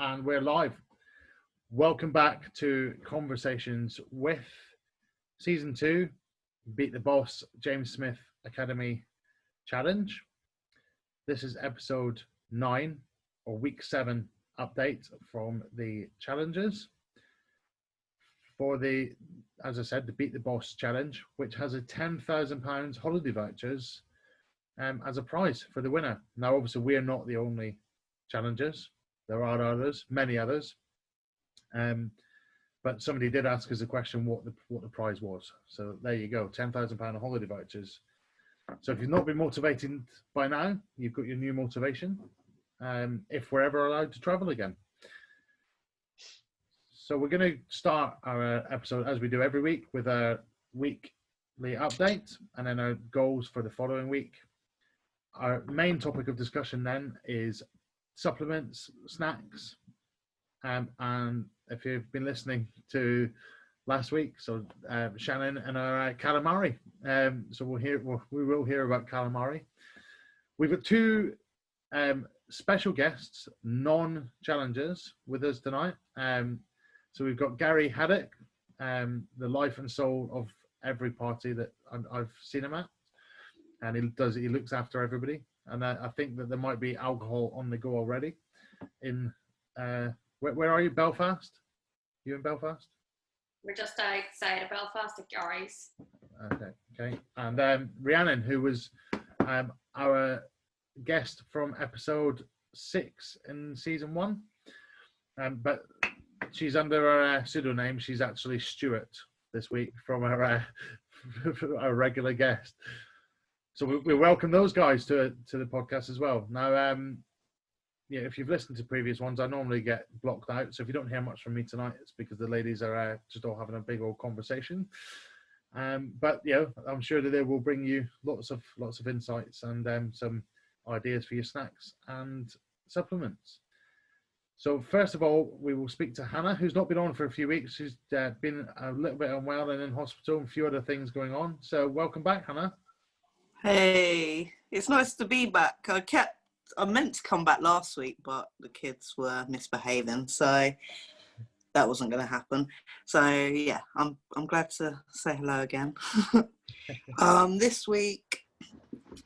And we're live. Welcome back to Conversations with Season 2, Beat the Boss James Smith Academy Challenge. This is episode 9, or week 7 update from the challenges for the, as I said, the Beat the Boss Challenge, which has a £10,000 holiday vouchers as a prize for the winner. Now, obviously, we're not the only challengers. There are others, many others. But somebody did ask us a question what the prize was. So there you go, £10,000 holiday vouchers. So if you've not been motivated by now, you've got your new motivation, if we're ever allowed to travel again. So we're going to start our episode, as we do every week, with a weekly update and then our goals for the following week. Our main topic of discussion then is supplements, snacks, and if you've been listening to last week, so Shannon and our calamari. So we will hear about calamari. We've got two special guests, non-challengers, with us tonight. So we've got Gary Haddock, the life and soul of every party that I've seen him at, and he looks after everybody. And I think that there might be alcohol on the go already. In where are you? Belfast? You in Belfast? We're just outside of Belfast at Gary's. Okay. And Rhiannon, who was our guest from episode 6 in season 1, but she's under a pseudonym. She's actually Stuart this week from our regular guest. So we welcome those guys to the podcast as well. Now, yeah, if you've listened to previous ones, I normally get blocked out. So if you don't hear much from me tonight, it's because the ladies are just all having a big old conversation. But yeah, I'm sure that they will bring you lots of insights and some ideas for your snacks and supplements. So first of all, we will speak to Hannah, who's not been on for a few weeks. She's been a little bit unwell and in hospital and a few other things going on. So welcome back, Hannah. Hey, it's nice to be back. I meant to come back last week, but the kids were misbehaving, so that wasn't going to happen. So yeah, I'm glad to say hello again. This week,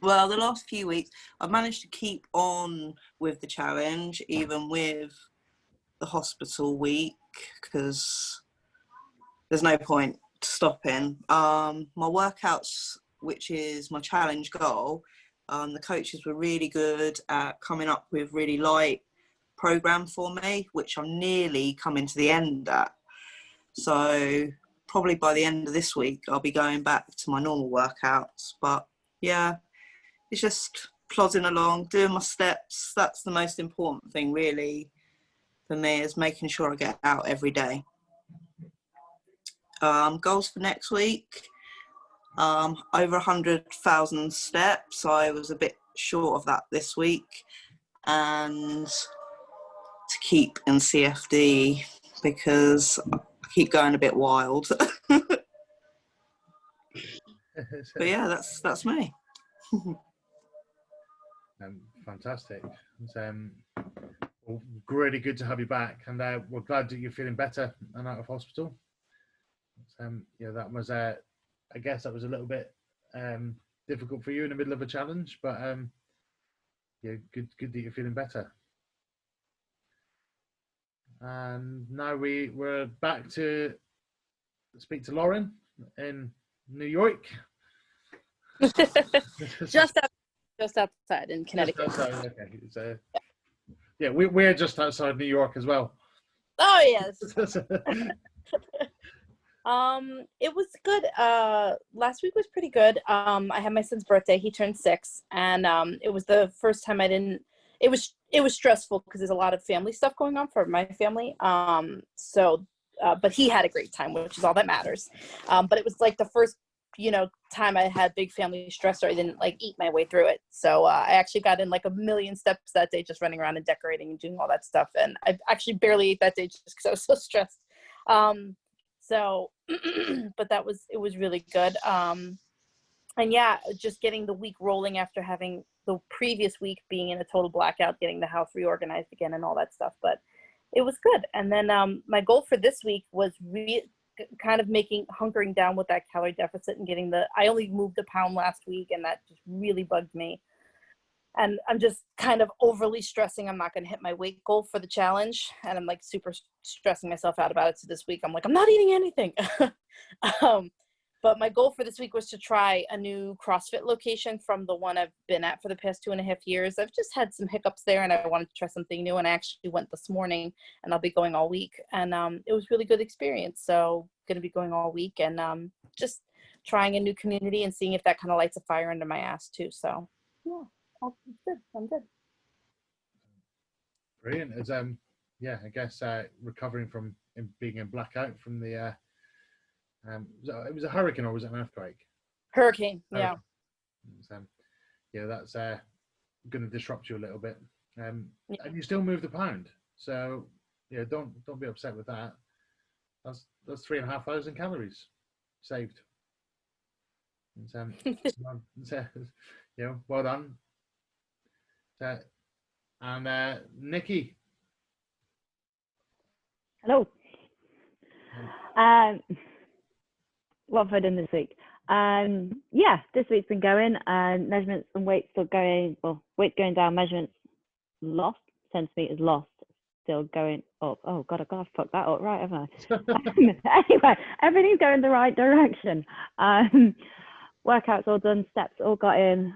well, the last few weeks, I've managed to keep on with the challenge, even with the hospital week, because there's no point stopping. My workouts, which is my challenge goal, the coaches were really good at coming up with really light program for me, which I'm nearly coming to the end at. So probably by the end of this week, I'll be going back to my normal workouts. But yeah, it's just plodding along, doing my steps. That's the most important thing really for me, is making sure I get out every day. Goals for next week. Over 100,000 steps. I was a bit short of that this week, and to keep in CFD because I keep going a bit wild. But yeah, that's me. Fantastic. It's really good to have you back, and we're glad that you're feeling better and out of hospital. Yeah, that was I guess that was a little bit difficult for you in the middle of a challenge, but yeah, good that you're feeling better. And now we're back to speak to Lauren in New York. just outside in Connecticut. Just outside, okay. So, yeah, we're just outside New York as well. Oh yes. It was good. Last week was pretty good. I had my son's birthday. He turned 6, and it was the first time it was stressful because there's a lot of family stuff going on for my family. But he had a great time, which is all that matters. But it was like the first, time I had big family stress, or I didn't eat my way through it. So I actually got in 1,000,000 steps that day, just running around and decorating and doing all that stuff. And I actually barely ate that day just because I was so stressed. But it was really good. And yeah, just getting the week rolling after having the previous week being in a total blackout, getting the house reorganized again and all that stuff. But it was good. And then my goal for this week was kind of hunkering down with that calorie deficit and getting I only moved a pound last week, and that just really bugged me. And I'm just kind of overly stressing I'm not going to hit my weight goal for the challenge. And I'm like super stressing myself out about it. So this week I'm like, I'm not eating anything. But my goal for this week was to try a new CrossFit location from the one I've been at for the past 2.5 years. I've just had some hiccups there, and I wanted to try something new. And I actually went this morning, and I'll be going all week. And it was really good experience. So going to be going all week, and just trying a new community and seeing if that kind of lights a fire under my ass too. So yeah, it's good. I'm good. Brilliant. It's yeah, I guess recovering from being in blackout from the it was a hurricane, or was it an earthquake? Hurricane, yeah. Yeah, that's going to disrupt you a little bit. And you still move the pound, so yeah, don't be upset with that. That's 3,500 calories saved. And, well done. And Nikki. Hello. What have I done this week? Yeah, this week's been going. Measurements and weights still going. Well, weight going down. Measurements lost. Centimeters lost. Still going up. Oh God, I gotta fuck that up, right? Haven't I? Anyway, everything's going the right direction. Workouts all done. Steps all got in.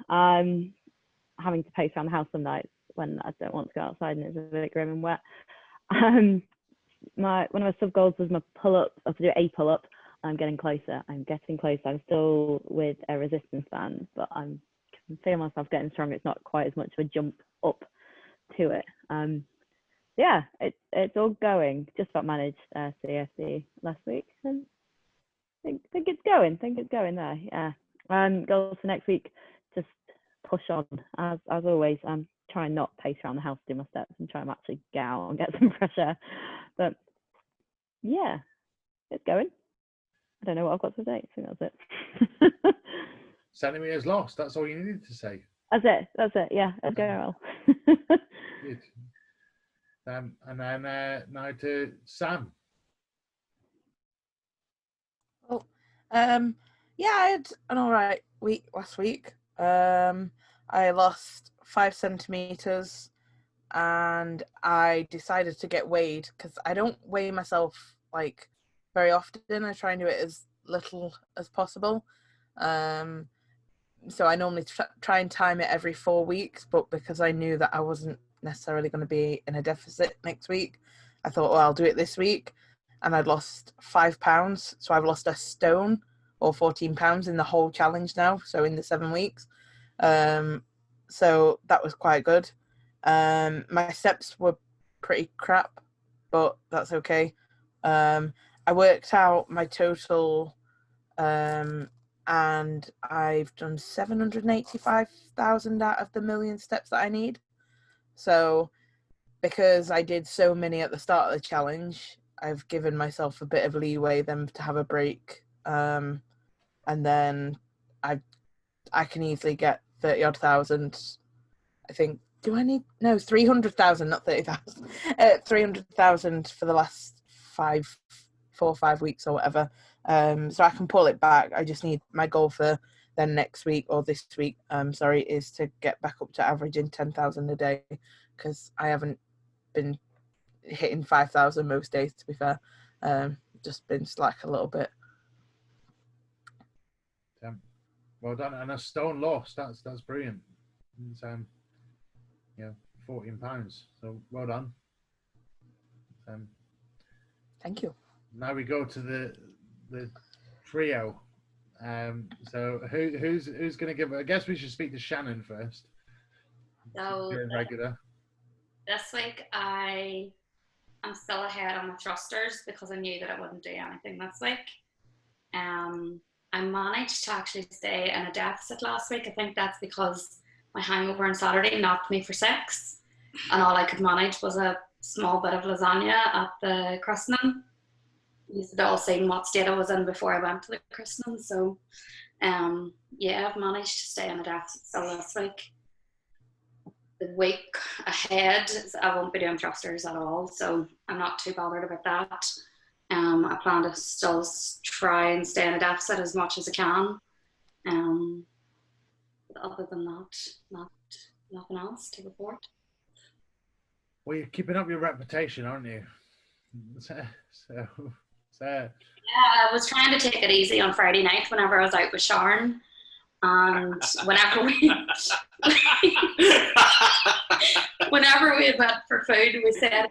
Having to pace around the house some nights when I don't want to go outside and it's a bit grim and wet. One of my sub goals was my pull-up. I have to do a pull-up. I'm getting closer. I'm still with a resistance band, but I can feel myself getting stronger. It's not quite as much of a jump up to it. Yeah, it's all going. Just about managed CSD last week, and think it's going. Think it's going there. Yeah. Goals for next week, just push on as always. I'm trying not to pace around the house, do my steps, and try and actually get out and get some fresh air. But yeah, it's going. I don't know what I've got to say. I think that's it. Centimeters lost. That's all you needed to say. That's it. Yeah, it's going well. Good. And then now to Sam. Oh, yeah, I had an all right week last week. I lost 5 centimeters, and I decided to get weighed because I don't weigh myself like very often. I try and do it as little as possible. So I normally try and time it every 4 weeks, but because I knew that I wasn't necessarily going to be in a deficit next week, I thought, well, I'll do it this week. And I'd lost 5 pounds. So I've lost a stone or 14 pounds in the whole challenge now. So in the 7 weeks. So that was quite good. My steps were pretty crap, but that's okay. I worked out my total, and I've done 785,000 out of the million steps that I need. So because I did so many at the start of the challenge, I've given myself a bit of leeway then to have a break. And then I can easily get 30-odd thousand. I think, do I need, no, 300,000, not 30,000. 300,000 for the last 4 or 5 weeks or whatever. So I can pull it back. I just need, my goal for then next week or this week, is to get back up to averaging 10,000 a day, because I haven't been hitting 5,000 most days, to be fair. Just been slack a little bit. Well done, and a stone lost. That's brilliant. It's, 14 pounds. So well done. Thank you. Now we go to the trio. So who's going to give? I guess we should speak to Shannon first. So regular. this week I'm still ahead on my thrusters because I knew that I wouldn't do anything this week. I managed to actually stay in a deficit last week. I think that's because my hangover on Saturday knocked me for 6, and all I could manage was a small bit of lasagna at the christening. You should all seen what state I was in before I went to the christening. So, yeah, I've managed to stay in a deficit still this week. the week ahead, I won't be doing thrusters at all, so I'm not too bothered about that. I plan to still try and stay in a deficit as much as I can. But other than that, nothing else to report. Well, you're keeping up your reputation, aren't you? So Yeah, I was trying to take it easy on Friday night whenever I was out with Sharon. And whenever we went for food, we said,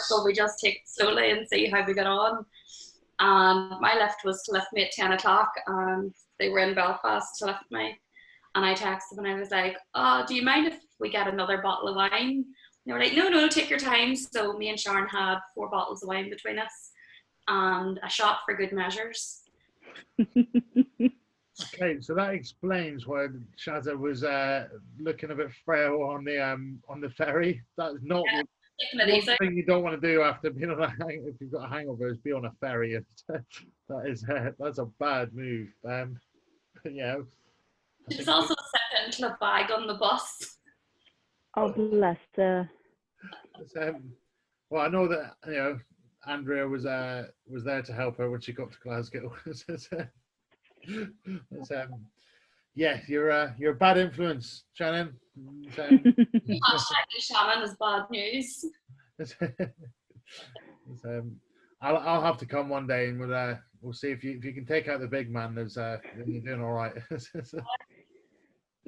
shall we just take it slowly and see how we get on? And my lift was to lift me at 10 o'clock, and they were in Belfast to lift me. And I texted them and I was like, oh, do you mind if we get another bottle of wine? And they were like, no, take your time. So me and Sharon had 4 bottles of wine between us and a shot for good measures. okay, so that explains why Shazza was looking a bit frail on the ferry. That's not one thing you don't want to do after being on if you've got a hangover, is be on a ferry. That's a bad move. Yeah. She's also sitting into a bag on the bus. Oh, bless her. Well, I know that Andrea was there to help her when she got to Glasgow. Yeah, you're a bad influence, Shannon. Shannon is bad news. I'll have to come one day, and we'll see if you can take out the big man. Then you're doing all right.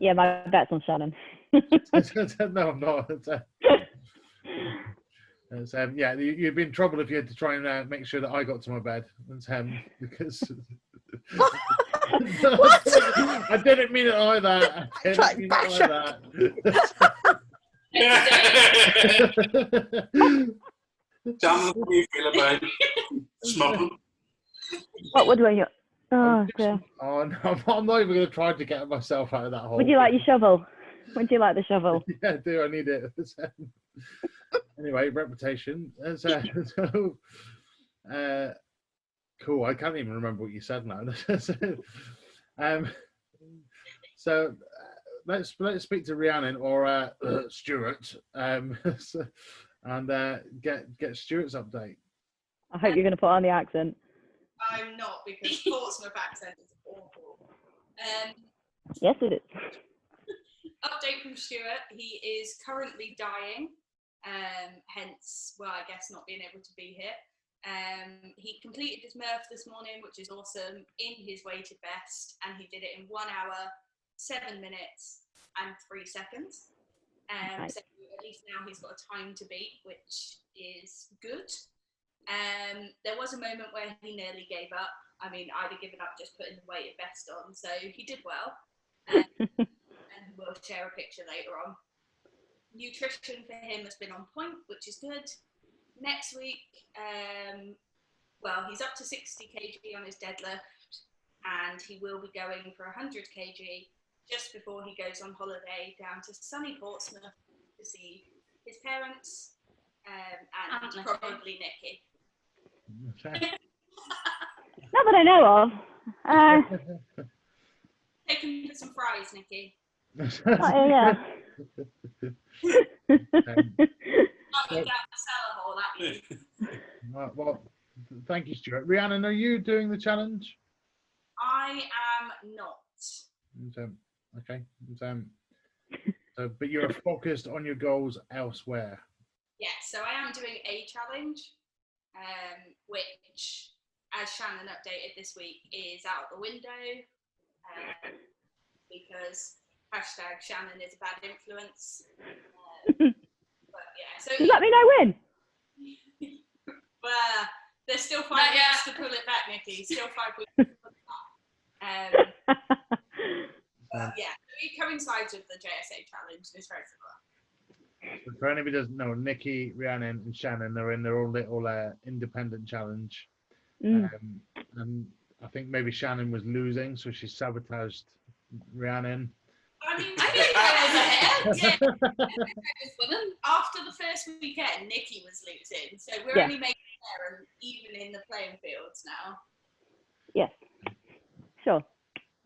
Yeah, my bet's on Shannon. No, I'm not. Yeah, you'd be in trouble if you had to try and make sure that I got to my bed. Because I didn't mean it like that. I didn't mean it like that. Dan, how do you feel about smuggling? What do I? Oh, dear. Oh no, I'm not even going to try to get myself out of that hole. Would you like your shovel? Would you like the shovel? Yeah, I do. I need it. Anyway, reputation. Cool. I can't even remember what you said now. So let's speak to Rhiannon or Stuart, and get Stuart's update. I hope you're going to put on the accent. I'm not, because Portsmouth accent is awful. Yes, it is. Update from Stuart. He is currently dying, hence, well, I guess not being able to be here. He completed his Murph this morning, which is awesome, in his weighted best, and he did it in 1 hour, 7 minutes, and 3 seconds. Nice. So at least now he's got a time to beat, which is good. There was a moment where he nearly gave up. I mean, I'd have given up just putting the weighted vest on, so he did well. And we'll share a picture later on. Nutrition for him has been on point, which is good. Next week, well, he's up to 60 kg on his deadlift, and he will be going for 100 kg just before he goes on holiday down to sunny Portsmouth to see his parents and probably Nikki. Not that I know of. Take him for some fries, Nikki. Yeah. Well, thank you, Stuart. Rhiannon, are you doing the challenge? I am not. Okay. But you're focused on your goals elsewhere. Yeah, so I am doing a challenge, which, as Shannon updated this week, is out the window, because #Shannon is a bad influence. But yeah, so Does that mean I win? Well, there's still 5 weeks to pull it back, Nikki. Still 5 weeks to pull it back. But yeah, it coincides with the JS&a challenge. It's very similar. So for anybody who doesn't know, Nikki, Rhiannon, and Shannon are in their own little independent challenge. And I think maybe Shannon was losing, so she sabotaged Rhiannon. I mean, I think I was ahead. Yeah. After the first weekend, Nikki was losing, so we're only making there and even in the playing fields now. Yes. Sure.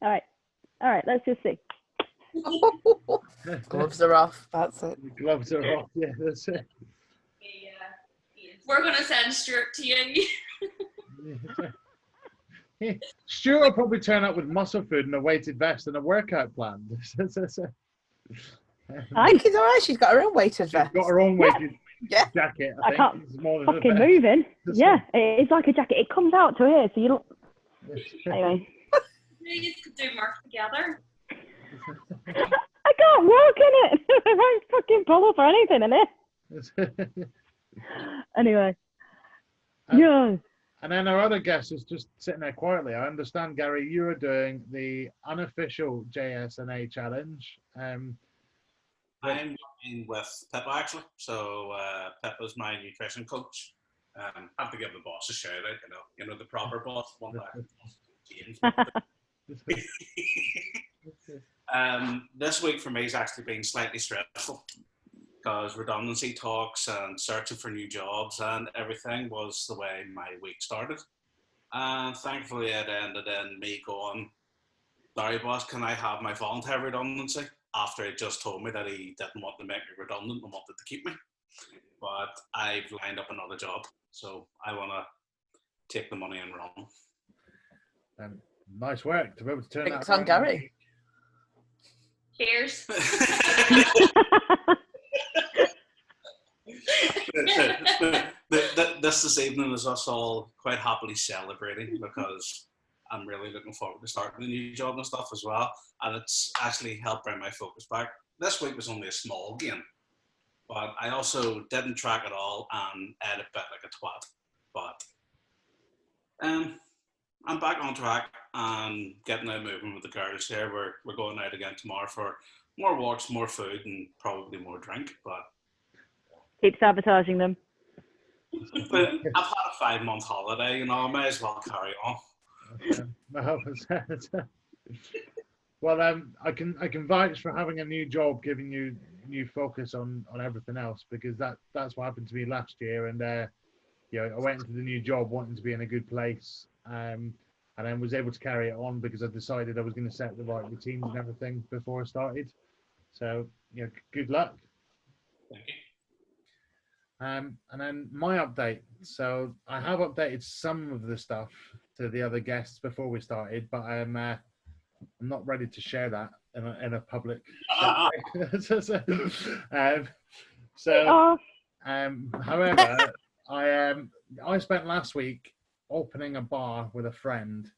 All right. Let's just see. Gloves are off. That's it. The gloves are off. Yeah, that's it. We're gonna send Stuart to you. Yeah. Stuart will probably turn up with muscle food and a weighted vest and a workout plan. Nikki's all right. She's got her own weighted She's vest. got her own weighted Yeah. jacket. I think. can't It's more than a fucking vest. move in. That's Yeah, it's like a jacket. It comes out to here, so you look. Anyway, You could do Murph together. I can't walk in it. I won't fucking pull up or anything in it. Anyway, yeah. And then our other guest is just sitting there quietly. I understand, Gary, you are doing the unofficial js&a challenge. I'm working with Pippa actually. So Pippa's my nutrition coach. I have to give the boss a shout out, you know the proper boss. One back. James. This week for me has actually been slightly stressful because redundancy talks and searching for new jobs and everything was the way my week started. And thankfully it ended in me going, sorry boss, can I have my voluntary redundancy? After he just told me that he didn't want to make me redundant and wanted to keep me. But I've lined up another job, so I want to take the money and run. Nice work to be able to turn Thanks that on Gary. Cheers. This evening is us all quite happily celebrating because I'm really looking forward to starting a new job and stuff as well. And it's actually helped bring my focus back. This week was only a small game, but I also didn't track it all and edit bit like a twat. But I'm back on track and getting out moving with the girls here. We're going out again tomorrow for more walks, more food, and probably more drink. But Keep sabotaging them. I've had a 5-month holiday, I may as well carry on. Well, I can vouch for having a new job, giving you new focus on everything else, because that's what happened to me last year, and I went into the new job wanting to be in a good place, and then was able to carry it on because I decided I was going to set the right routines and everything before I started. So good luck. Thank you. And then my update. So I have updated some of the stuff to the other guests before we started, but I'm not ready to share that in a public. However, I spent last week opening a bar with a friend.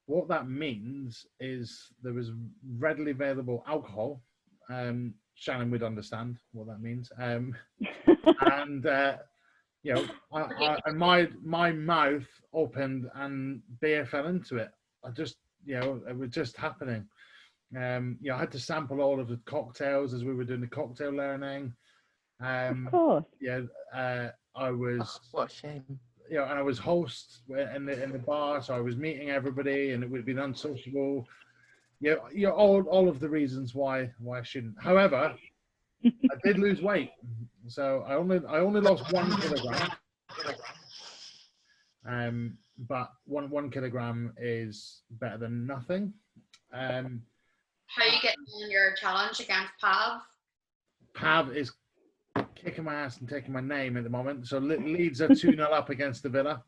What that means is there was readily available alcohol. Shannon would understand what that means. And my mouth opened and beer fell into it. It was just happening. I had to sample all of the cocktails as we were doing the cocktail learning. Of course. I was. What a shame. And I was host in the bar, so I was meeting everybody, and it would have been unsociable. All of the reasons why I shouldn't. However, I did lose weight, so I only lost 1 kilogram. But one kilogram is better than nothing. How are you getting on your challenge against Pav? Pav is kicking my ass and taking my name at the moment. So Leeds are 2-0 up against the Villa.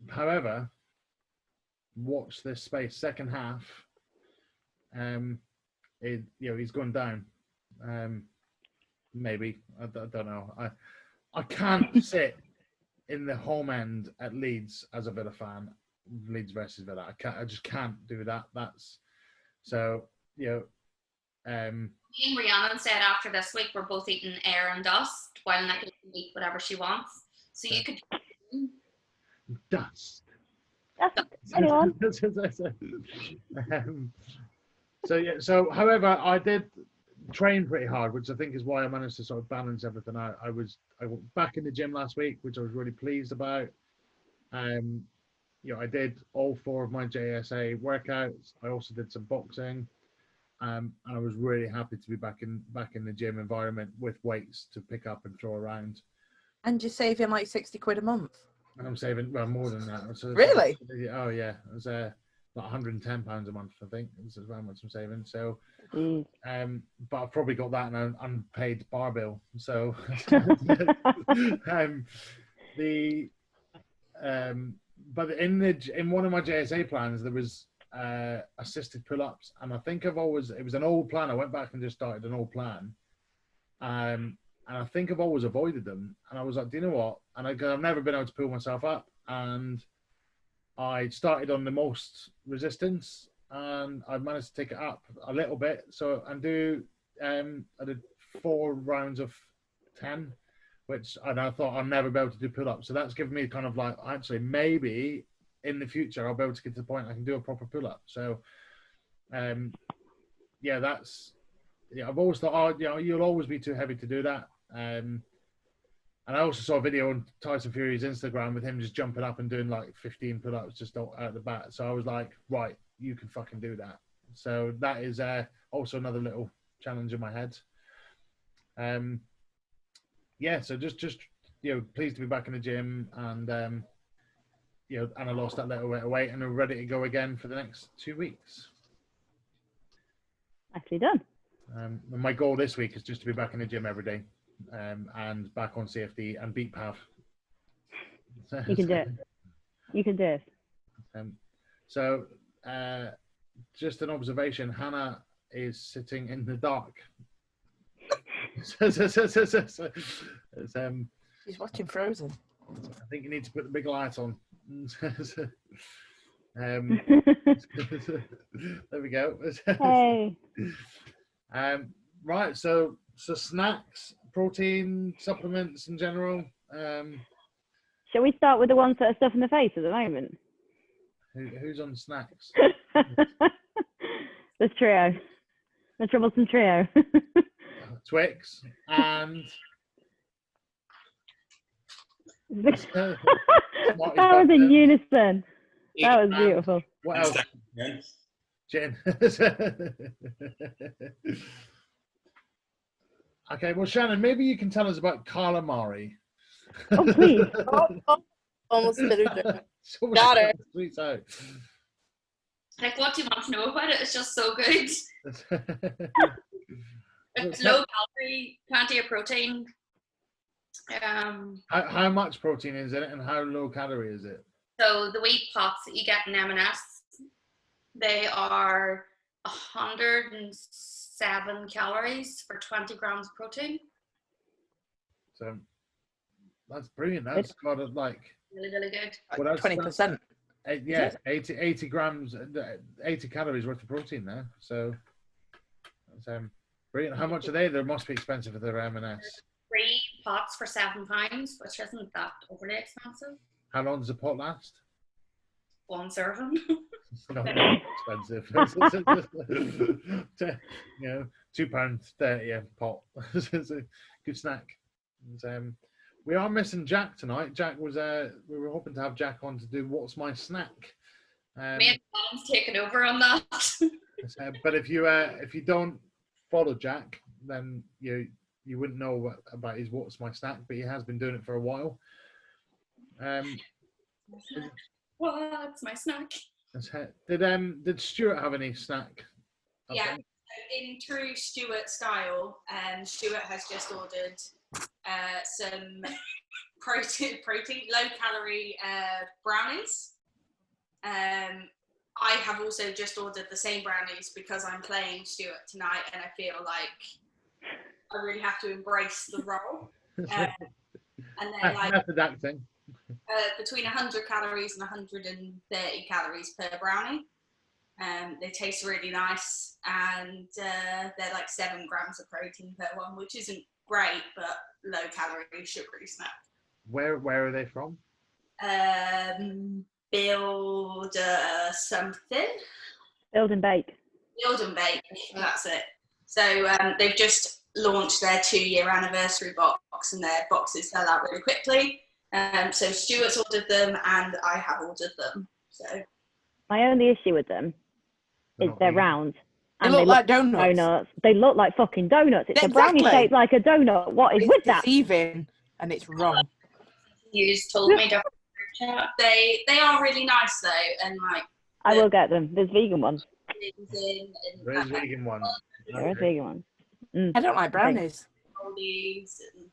However, watch this space. Second half, he's going down. Maybe I don't know. I can't sit in the home end at Leeds as a Villa fan. Leeds versus Villa. I just can't do that. That's so. Me and Rhiannon said after this week we're both eating air and dust, while Nikki can eat whatever she wants. So you could dust. Anyone? So however, I did train pretty hard, which I think is why I managed to sort of balance everything out. I went back in the gym last week, which I was really pleased about. I did all 4 of my js&a workouts. I also did some boxing, and I was really happy to be back in the gym environment with weights to pick up and throw around. And you're saving like 60 quid a month. And I'm saving more than that. So, really? Oh yeah, it was like £110 a month, I think. This is how much I'm saving. So, Jeez. but I've probably got that in an unpaid bar bill. So, but in one of my JSA plans there was assisted pull-ups, and I think it was an old plan. I went back and just started an old plan, and I think I've always avoided them. And I was like, do you know what? And I've never been able to pull myself up, and I started on the most resistance, and I managed to take it up a little bit. So I did 4 rounds of 10, which I thought I'll never be able to do pull-ups. So that's given me kind of like, actually, maybe in the future I'll be able to get to the point I can do a proper pull-up. So, I've always thought, you'll always be too heavy to do that. And I also saw a video on Tyson Fury's Instagram with him just jumping up and doing like 15 pull-ups just out the bat. So I was like, right, you can fucking do that. So that is also another little challenge in my head. So just pleased to be back in the gym, and and I lost that little bit of weight, and we're ready to go again for the next 2 weeks. Nicely done. And my goal this week is just to be back in the gym every day, and back on CFD and beat Pav. You can do it. You can do it. So just an observation, Hannah is sitting in the dark. She's watching Frozen. I think you need to put the big light on. There we go. Hey. Right, so snacks, protein, supplements in general. Shall we start with the ones that are stuff in the face at the moment? Who's on snacks? The trio. The troublesome trio. Twix and that was in unison. That was beautiful. What else? Gin. Okay, well, Shannon, maybe you can tell us about calamari. Oh, please. Almost spit her. Got her. Like, what do you want to know about it? It's just so good. It's low calorie, plenty of protein. How much protein is in it, and how low calorie is it? So the wheat pots that you get in M&S, they are 107 calories for 20 grams of protein. So that's brilliant. That's got it like really, really good. Well, 20%. Yeah, 80 grams, 80 calories worth of protein there. So that's brilliant. How much are they? They must be expensive if they're M&S. 3 pots for £7, which isn't that overly expensive. How long does a pot last? 1 serving. Not expensive. £2.30 a pot. It's a good snack. And, we are missing Jack tonight. Jack was we were hoping to have Jack on to do What's My Snack. Me and Tom's taken over on that. But if you don't follow Jack, then you wouldn't know about his What's My Snack, but he has been doing it for a while. What's my snack? Did Stuart have any snack? Yeah, in true Stuart style, Stuart has just ordered some protein, low calorie brownies. I have also just ordered the same brownies because I'm playing Stuart tonight, and I feel like I really have to embrace the role. And they're like acting. Between 100 calories and 130 calories per brownie. They taste really nice, and they're like 7 grams of protein per one, which isn't great, but low calorie, sugary snack. Where are they from? Build something. Build and bake. Build and bake, that's it. So they've just launched their 2-year anniversary box, and their boxes sell out really quickly. So Stuart's ordered them, and I have ordered them. So my only issue with them is they're round. And they look like donuts. They look like fucking donuts. It's a brownie shaped like a donut. What is with that? It's deceiving, and it's wrong. You told me to. They are really nice though, and like I will get them. There's vegan ones. There is vegan ones. There are vegan ones. I don't like brownies. Oldies and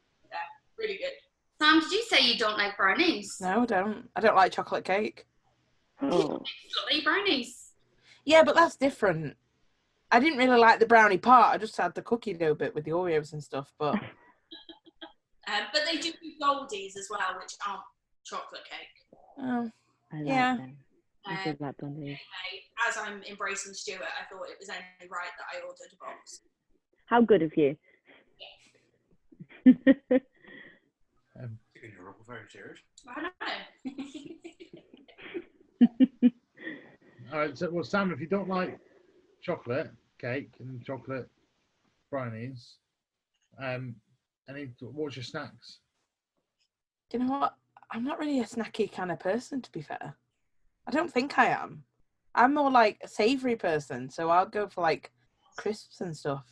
really good. Sam, did you say you don't like brownies? No, I don't. I don't like chocolate cake. Oh. Bloody brownies. Yeah, but that's different. I didn't really like the brownie part. I just had the cookie dough bit with the Oreos and stuff. But But they do goldies as well, which aren't chocolate cake. oh, I like Yeah. them. I did like them. Anyway, as I'm embracing Stuart, I thought it was only right that I ordered a box. How good of you. You're very serious. I don't know. All right, so, well, Sam, if you don't like chocolate cake and chocolate brownies, what's your snacks? you know what? I'm not really a snacky kind of person, to be fair. I don't think I am. I'm more like a savoury person, so I'll go for like crisps and stuff,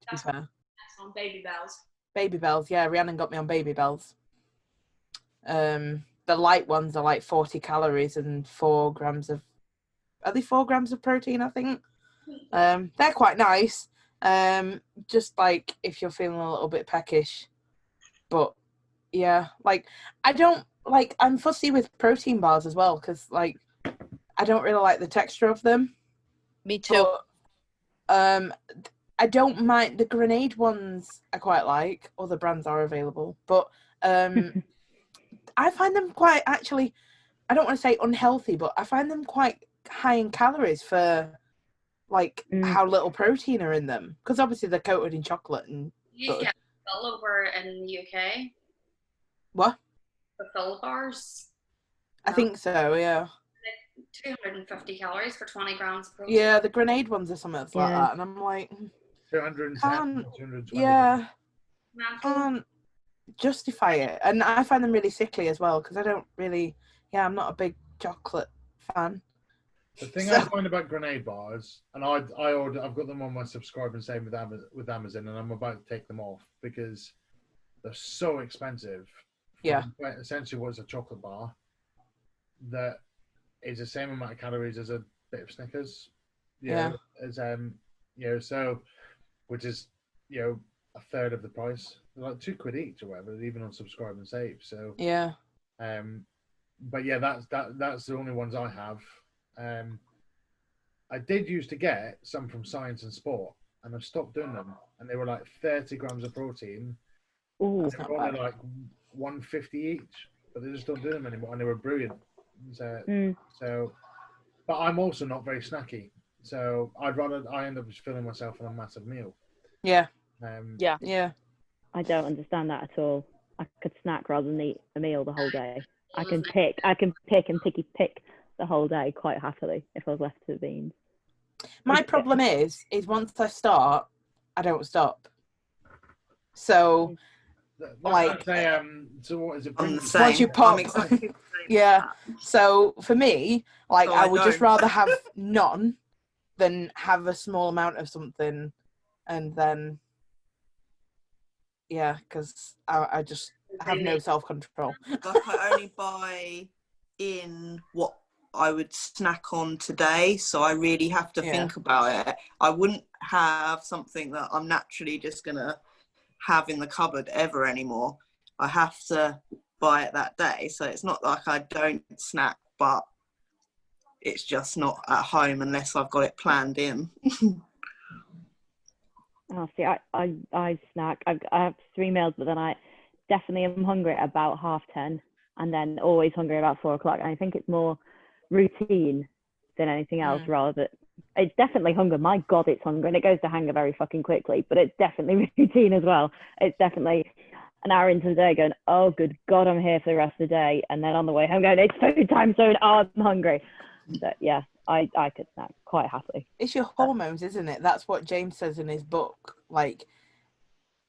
to be fair. That's on Baby Bells. Baby Bells, yeah, Rhiannon got me on Baby Bells. The light ones are like 40 calories and 4 grams of... Are they 4 grams of protein, I think? They're quite nice. Just like if you're feeling a little bit peckish. But yeah, like I don't like, I'm fussy with protein bars as well, because like I don't really like the texture of them. Me too. But, I don't mind the grenade ones. I quite like. Other brands are available, but I find them quite, actually, I don't want to say unhealthy, but I find them quite high in calories for like how little protein are in them. Because obviously they're coated in chocolate and You get Fill over in the UK. what? The Fill bars. I think so. Yeah. 250 calories for 20 grams of protein. Yeah, the grenade ones are something that's like Yeah. that, and I'm like, 210, Can't- 220. yeah, Mental. can't justify it, and I find them really sickly as well because I don't really. Yeah, I'm not a big chocolate fan. The thing I find about grenade bars, and I've got them on my subscribe and save with Amazon, and I'm about to take them off because they're so expensive. Yeah. Essentially, what's a chocolate bar that is the same amount of calories as a bit of Snickers. Yeah. As so, which is a third of the price. They're like £2 each or whatever, even on subscribe and save. So Yeah. but yeah, that's the only ones I have. I did used to get some from Science and Sport, and I've stopped doing them. And they were like 30 grams of protein. Ooh. They were only like 150 each, but they just don't do them anymore, and they were brilliant. So, but I'm also not very snacky, so I end up just filling myself on a massive meal. Yeah. Yeah. Yeah. I don't understand that at all. I could snack rather than eat a meal the whole day. I can pick and pick the whole day quite happily if I was left to the beans. My problem is once I start, I don't stop. So like, so what is it? I'm the Pringles? same. once you pop, I'm exactly the same. yeah. So for me, like, So I I would just don't. rather have none than have a small amount of something, and then yeah, because I just have no self-control. Like, I only buy in what I would snack on today, so I really have to Yeah. think about it. I wouldn't have something that I'm naturally just gonna have in the cupboard ever anymore. I have to buy it that day, so it's not like I don't snack, but it's just not at home unless I've got it planned in. Oh, see, I snack. I have 3 meals, but then I definitely am hungry at about 10:30, and then always hungry about 4 o'clock. And I think it's more routine than anything else, rather than it's definitely hunger. My God, it's hunger, and it goes to hunger very fucking quickly. But it's definitely routine as well. It's definitely an hour into the day going, oh, good God, I'm here for the rest of the day, and then on the way home going, it's food time soon. Oh, I'm hungry. But yeah, I could snack quite happily. It's your hormones, isn't it? That's what James says in his book. Like,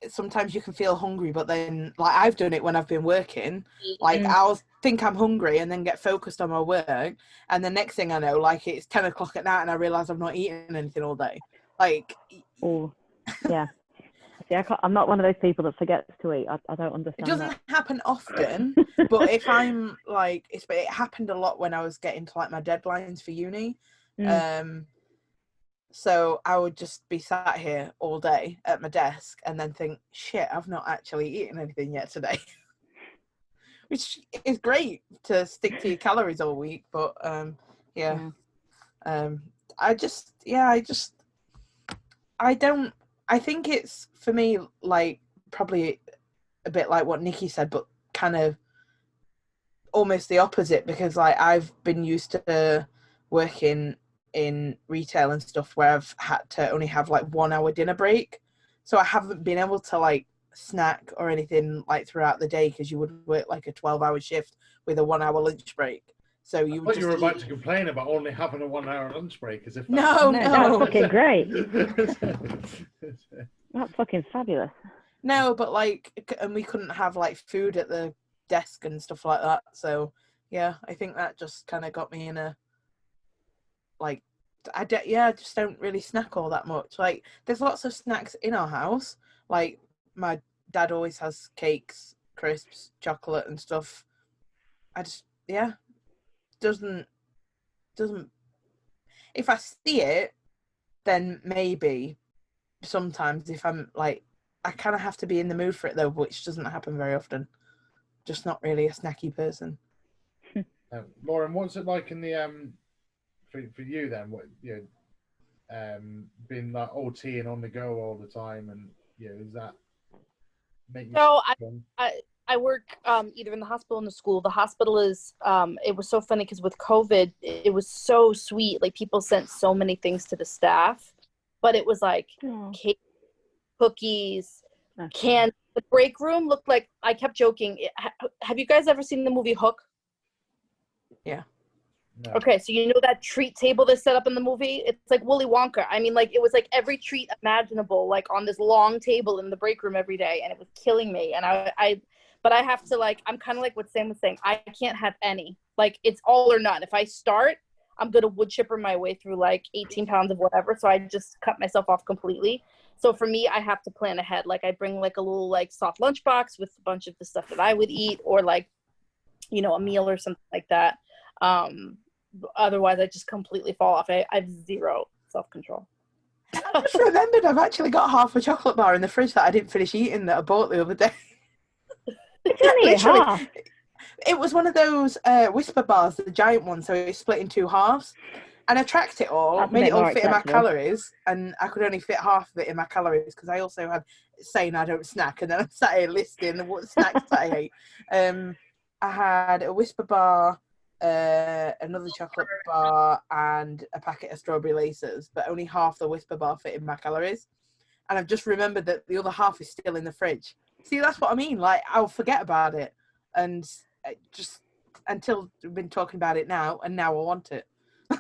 sometimes you can feel hungry, but then, like, I've done it when I've been working. Like, I'll think I'm hungry and then get focused on my work, and the next thing I know, like, it's 10 o'clock at night and I realise I've not eaten anything all day. Like, Oh, yeah. See, I'm not one of those people that forgets to eat. I don't It understand doesn't that. happen often, but if I'm like, it happened a lot when I was getting to like my deadlines for uni. So I would just be sat here all day at my desk and then think, shit, I've not actually eaten anything yet today. Which is great to stick to your calories all week, but I think it's, for me, like, probably a bit like what Nikki said, but kind of almost the opposite, because like I've been used to working in retail and stuff where I've had to only have like 1 hour dinner break, so I haven't been able to like snack or anything like throughout the day, because you would work like a 12-hour shift with a 1 hour lunch break, so you would But you were about eat. to complain about only having a 1 hour lunch break, as if that No, That's fucking great. was... That's fucking fabulous. No, but like, and we couldn't have like food at the desk and stuff like that. So yeah, I think that just kind of got me in a like, I just don't really snack all that much. Like, there's lots of snacks in our house. Like, my dad always has cakes, crisps, chocolate and stuff. I just, doesn't. If I see it, then maybe sometimes, if I'm like, I kind of have to be in the mood for it though, which doesn't happen very often. Just not really a snacky person. Lauren, what's it like in the for you then? What being like OT and on the go all the time, and does that make you? No, I work either in the hospital or in the school. The hospital is it was so funny because with COVID, it was so sweet. Like, people sent so many things to the staff, but it was like cake, cookies, candy. The break room looked like, I kept joking. Have you guys ever seen the movie Hook? Yeah. No. Okay, so you know that treat table they set up in the movie? It's like Willy Wonka. I mean, like, it was like every treat imaginable, like on this long table in the break room every day, and it was killing me. And but I have to, like, I'm kind of like what Sam was saying. I can't have any. Like, it's all or none. If I start, I'm going to wood chipper my way through like 18 pounds of whatever. So I just cut myself off completely. So for me, I have to plan ahead. Like, I bring like a little like soft lunchbox with a bunch of the stuff that I would eat, or like, a meal or something like that. Otherwise I just completely fall off. I have zero self-control. I just remembered I've actually got half a chocolate bar in the fridge that I didn't finish eating that I bought the other day. Literally, it was one of those Whisper bars, the giant one, so it's split in 2 halves. And I tracked it all, That's a made bit it all more fit in my acceptable. calories, and I could only fit half of it in my calories because I also had saying I don't snack, and then I sat here listing what snacks that I ate. I had a Whisper bar, another chocolate bar, and a packet of strawberry laces, but only half the Whisper bar fit in my calories. And I've just remembered that the other half is still in the fridge. See, that's what I mean. Like, I'll forget about it, and just until we've been talking about it now, and now I want it.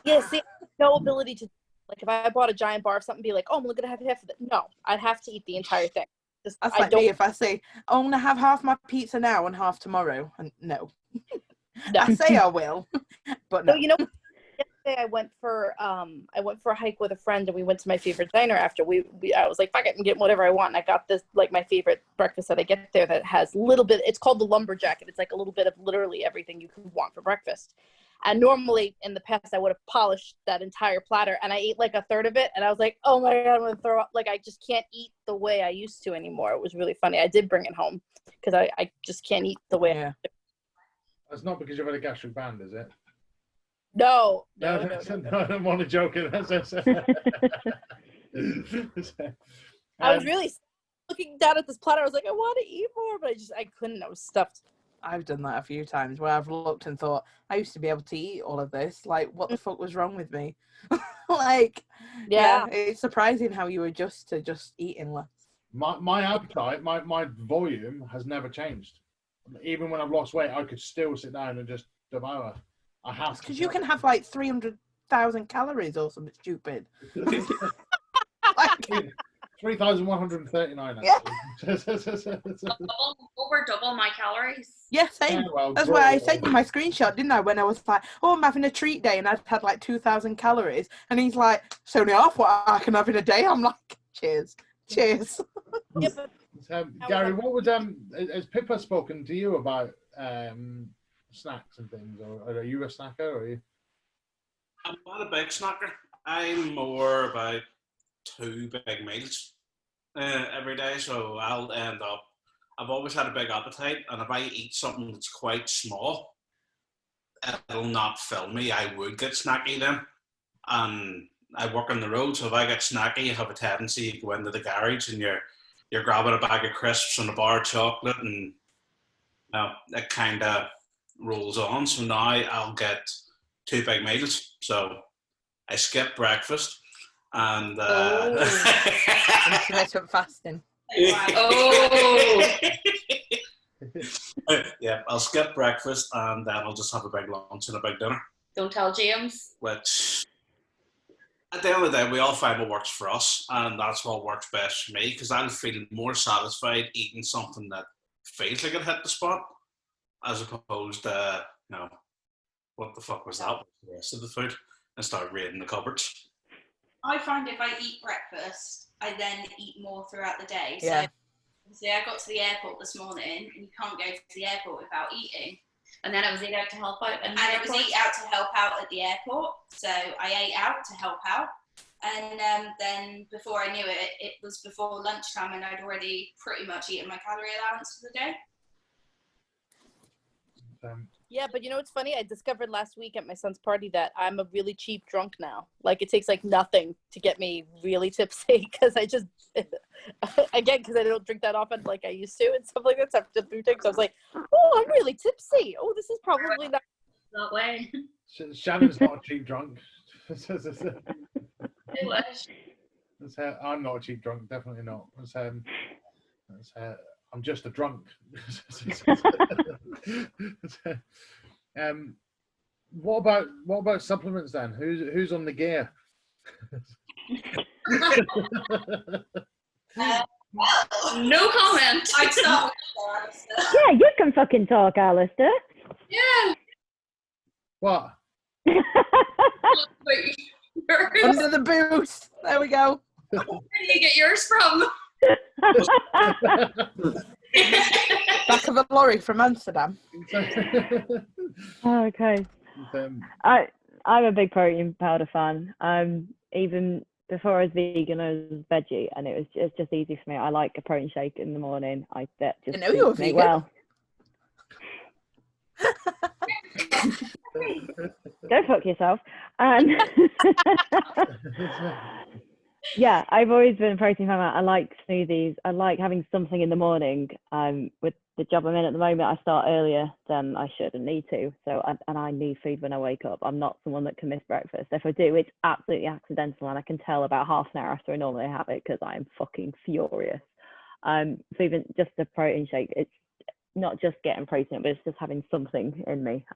Yeah, see, no ability to, like, if I bought a giant bar or something, be like, oh, I'm going to have half of it. No, I'd have to eat the entire thing. Just, That's like me if I say, oh, I'm going to have half my pizza now and half tomorrow. And no. I say I will, but no. So, yesterday I went for a hike with a friend, and we went to my favorite diner after. I was like, fuck it, and get whatever I want. And I got this, like, my favorite breakfast that I get there that has a little bit, it's called the lumberjack, and it's like a little bit of literally everything you could want for breakfast. And normally in the past I would have polished that entire platter, and I ate like a third of it, and I was like, oh my God, I'm gonna throw up. Like, I just can't eat the way I used to anymore. It was really funny. I did bring it home because I just can't eat the way. Yeah. That's not because you've had a gastric band, is it? No. I'm only joking. I was really looking down at this platter. I was like, I want to eat more, but I couldn't. I was stuffed. I've done that a few times where I've looked and thought, I used to be able to eat all of this. Like, what the fuck was wrong with me? Like, yeah, it's surprising how you adjust to just eating less. My appetite, my volume has never changed. Even when I've lost weight, I could still sit down and just devour. I have to. Because you can have like 300,000 calories or something stupid. Like, 3,139. Yeah. Over double my calories. Yeah, same. Yeah, well, that's why I sent you my screenshot, didn't I? When I was like, oh, I'm having a treat day, and I'd had like 2,000 calories. And he's like, it's only half what I can have in a day. I'm like, cheers. Cheers. Yeah, but Gary, what would has Pippa spoken to you about snacks and things, or are you a snacker? Or are you? I'm not a big snacker. I'm more about 2 big meals every day, so I'll end up. I've always had a big appetite, and if I eat something that's quite small, it'll not fill me. I would get snacky then, and I work on the road, so if I get snacky, you have a tendency to go into the garage and you're grabbing a bag of crisps and a bar of chocolate, and it kind of rolls on. So now I'll get 2 big meals. So I skip breakfast and Intermittent fasting. Oh. yeah, I'll skip breakfast and then I'll just have a big lunch and a big dinner. Don't tell James. Which, at the end of the day, we all find what works for us, and that's what works best for me, because I'm feeling more satisfied eating something that feels like it hit the spot, as opposed to, what the fuck was that with the rest of the food, and start raiding the cupboards. I find if I eat breakfast, I then eat more throughout the day. Yeah. So I got to the airport this morning, and you can't go to the airport without eating. And then it was eat out to help out. And it was eat out to help out at the airport. So I ate out to help out. And then before I knew it, it was before lunchtime, and I'd already pretty much eaten my calorie allowance for the day. yeah, but you know what's funny? I discovered last week at my son's party that I'm a really cheap drunk now. Like, it takes like nothing to get me really tipsy, because I just, again, because I don't drink that often like I used to and stuff like that. So after 3 drinks, I was like, oh, I'm really tipsy. Oh, this is probably not that way. Shannon's not a cheap drunk. I wish. I'm not a cheap drunk, definitely not. I'm just a drunk. What about supplements then? Who's on the gear? No comment. I'd start with Alistair. Yeah, you can fucking talk, Alistair. Yeah. What? Wait, yours? Under the booth. There we go. Where do you get yours from? Back of a lorry from Amsterdam. Oh, okay. I'm a big protein powder fan. Even before I was vegan, I was veggie, and it's just easy for me. I like a protein shake in the morning. That just I know you're suits me vegan. well. Go fuck yourself. And yeah, I've always been a protein fan. I like smoothies. I like having something in the morning. With the job I'm in at the moment, I start earlier than I should and need to. So, and I need food when I wake up. I'm not someone that can miss breakfast. If I do, it's absolutely accidental, and I can tell about half an hour after I normally have it, because I'm fucking furious. So even just a protein shake, it's not just getting protein, but it's just having something in me.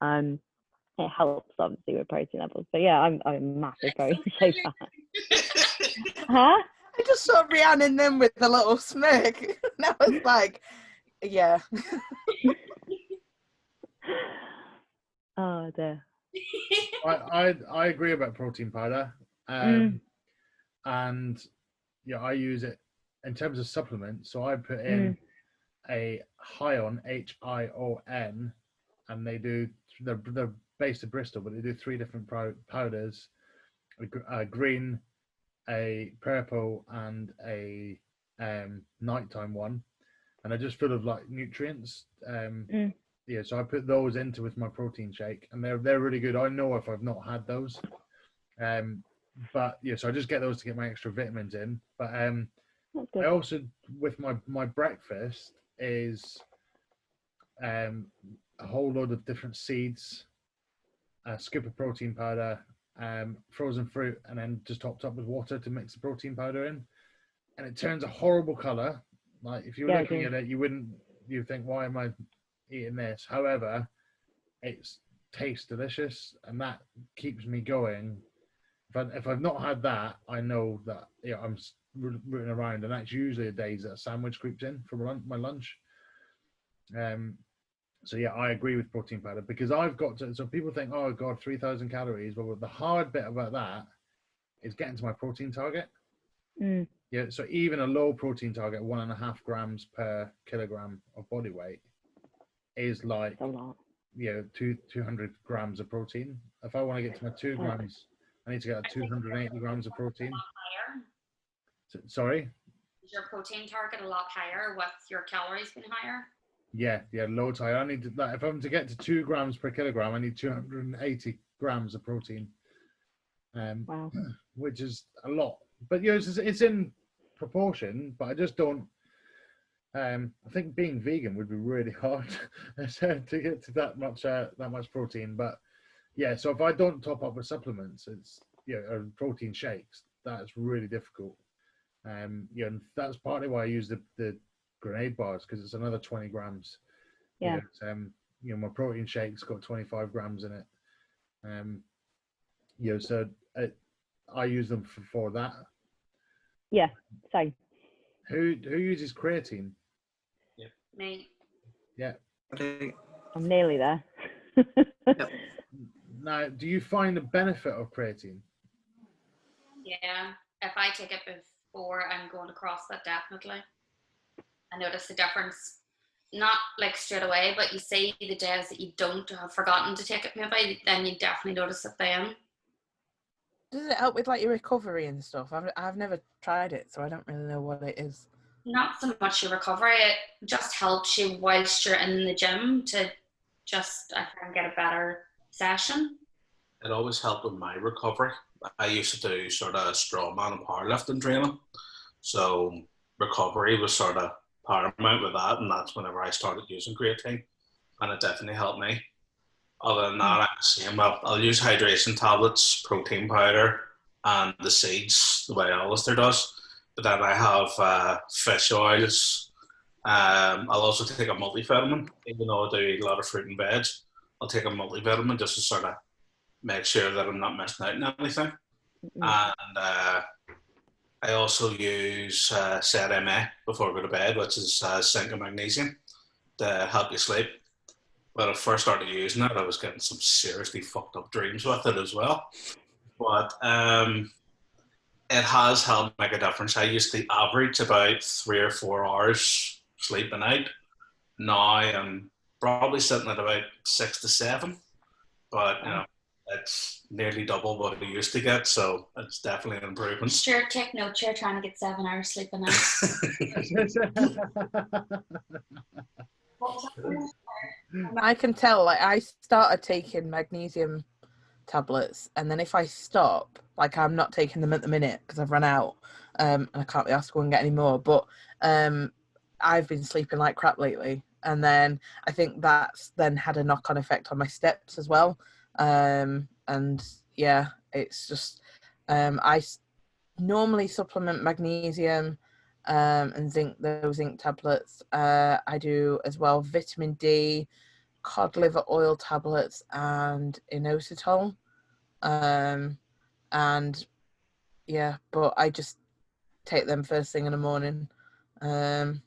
It helps obviously with protein levels. So yeah, I'm a massive protein shake fan. Huh? I just saw Rhiannon then with a little smirk. And I was like, yeah. Oh dear. I agree about protein powder. And yeah, I use it in terms of supplements. So I put in a Hion, HION, and they're based in Bristol, but they do 3 different powders: a green, a purple, and a nighttime one. And they're just full of like nutrients. Yeah, so I put those into with my protein shake, and they're really good. I know if I've not had those. But yeah, so I just get those to get my extra vitamins in. But I also, with my breakfast is a whole load of different seeds, a scoop of protein powder, frozen fruit, and then just topped up with water to mix the protein powder in. And it turns a horrible color. Like, if you were looking at it, you'd think, why am I eating this? However, it tastes delicious, and that keeps me going. If I've not had that, I know that I'm rooting around, and that's usually the days that a sandwich creeps in for my lunch. So yeah, I agree with protein powder, because I've got to. So people think, oh god, 3,000 calories. Well, the hard bit about that is getting to my protein target. Yeah, so even a low protein target, 1.5 grams per kilogram of body weight, is like, That's a lot. 200 grams of protein. If I want to get to my 2 grams, I need to get 280 grams of protein. Higher. Sorry? Is your protein target a lot higher with your calories being higher? Yeah, low tire. I need to, like, if I'm to get to 2 grams per kilogram, I need 280 grams of protein. Wow. Which is a lot. But it's in proportion, but I just don't. I think being vegan would be really hard to get to that much protein. But yeah, so if I don't top up with supplements, it's protein shakes. That's really difficult. And that's partly why I use the grenade bars, because it's another 20 grams. Yeah. My protein shake's got 25 grams in it. So I use them for that. Yeah, same. Who uses creatine? Me. Yeah. I'm nearly there. Now, do you find the benefit of creatine? Yeah. If I take it before I'm going to CrossFit, definitely. I notice the difference. Not like straight away, but you see the days that you don't have forgotten to take it, maybe, then you definitely notice it then. Does it help with like your recovery and stuff? I've never tried it, so I don't really know what it is. Not so much your recovery, it just helps you whilst you're in the gym to just, I think, get a better session. It always helped with my recovery. I used to do sort of strongman and powerlifting training, so recovery was sort of paramount with that, and that's whenever I started using creatine, and it definitely helped me. Other than that, I'm the same. I'll use hydration tablets, protein powder, and the seeds the way Alistair does. But then I have fish oils. I'll also take a multivitamin, even though I do eat a lot of fruit and veg. I'll take a multivitamin just to sort of make sure that I'm not missing out on anything. And I also use js&a before I go to bed, which is zinc and magnesium to help you sleep. When I first started using it, I was getting some seriously fucked up dreams with it as well. But it has helped make a difference. I used to average about 3 or 4 hours sleep a night. Now I'm probably sitting at about 6 to 7. But it's nearly double what I used to get, so it's definitely an improvement. Sure, take note, you're trying to get 7 hours sleep a night. I can tell, like, I started taking magnesium tablets, and then if I stop, like, I'm not taking them at the minute because I've run out, and I can't be asked to go and get any more, but I've been sleeping like crap lately, and then I think that's then had a knock-on effect on my steps as well, and yeah, it's just, I normally supplement magnesium and zinc, those zinc tablets. I do as well vitamin D, cod liver oil tablets, and inositol. And yeah, but I just take them first thing in the morning. But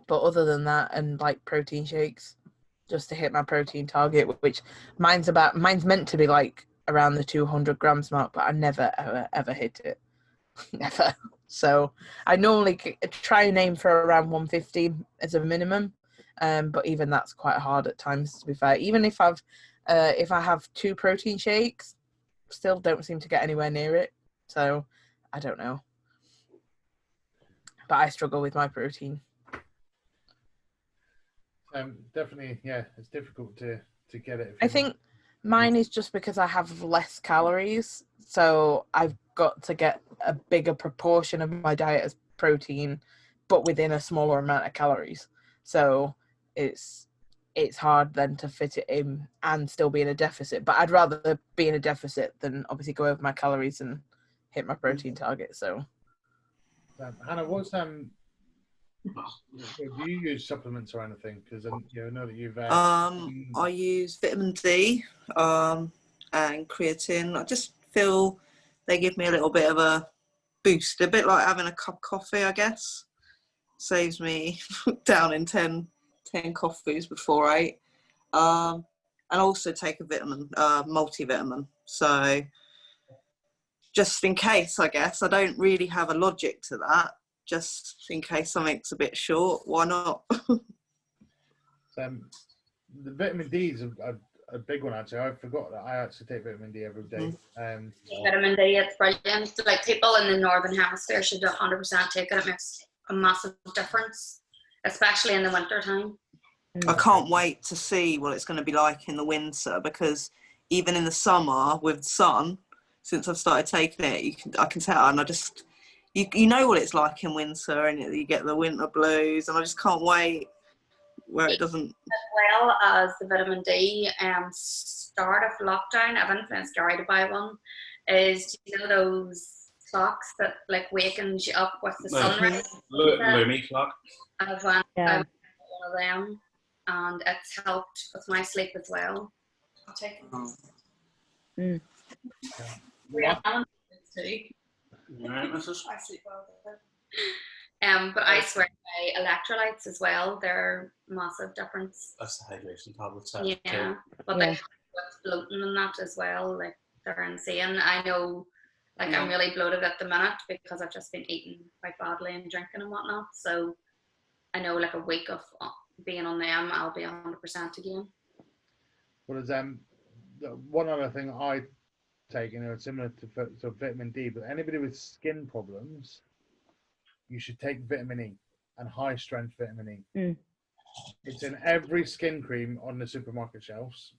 other than that, and like protein shakes, just to hit my protein target, which mine's meant to be like around the 200 grams mark, but I never ever hit it. Never. So I normally try and aim for around 150 as a minimum, but even that's quite hard at times, to be fair. Even if I have 2 protein shakes, still don't seem to get anywhere near it. So I don't know, but I struggle with my protein. Definitely, yeah, it's difficult to get it. I think mine is just because I have less calories, so I've got to get a bigger proportion of my diet as protein, but within a smaller amount of calories. So it's hard then to fit it in and still be in a deficit. But I'd rather be in a deficit than obviously go over my calories and hit my protein target. So, Hannah, what's do you use supplements or anything? Because I know that you've. I use vitamin D and creatine. I just feel they give me a little bit of a boost, a bit like having a cup of coffee, I guess. Saves me down in 10 coffees before 8. And also take a vitamin, multivitamin. So just in case, I guess. I don't really have a logic to that. Just in case something's a bit short, why not? The vitamin D is a big one, actually. I forgot that I actually take vitamin D every day. Vitamin D, it's brilliant. Like people in the Northern Hemisphere should 100% take it. It makes a massive difference, especially in the winter time. I can't wait to see what it's going to be like in the winter, because even in the summer with sun, since I've started taking it, I can tell, and you know what it's like in winter, and you get the winter blues, and I just can't wait where it doesn't. As well as the vitamin D, start of lockdown, I've influenced Gary to buy one. Is, you know, those clocks that like wakens you up with the sunrise? Lumi clock. I've one Yeah. of them, and it's helped with my sleep as well. I'll take it. Yeah. Too. Right, Mrs. I sleep well with it. But I swear by electrolytes as well, they're a massive difference. That's the hydration tablets. Yeah, but they help with bloating and that as well. Like they're insane. I know, like I'm really bloated at the minute because I've just been eating quite badly and drinking and whatnot. So I know, like a week of being on them, I'll be 100% again. What is one other thing I take, you know, similar to vitamin D, but anybody with skin problems, you should take vitamin E, and high strength vitamin E. It's in every skin cream on the supermarket shelves,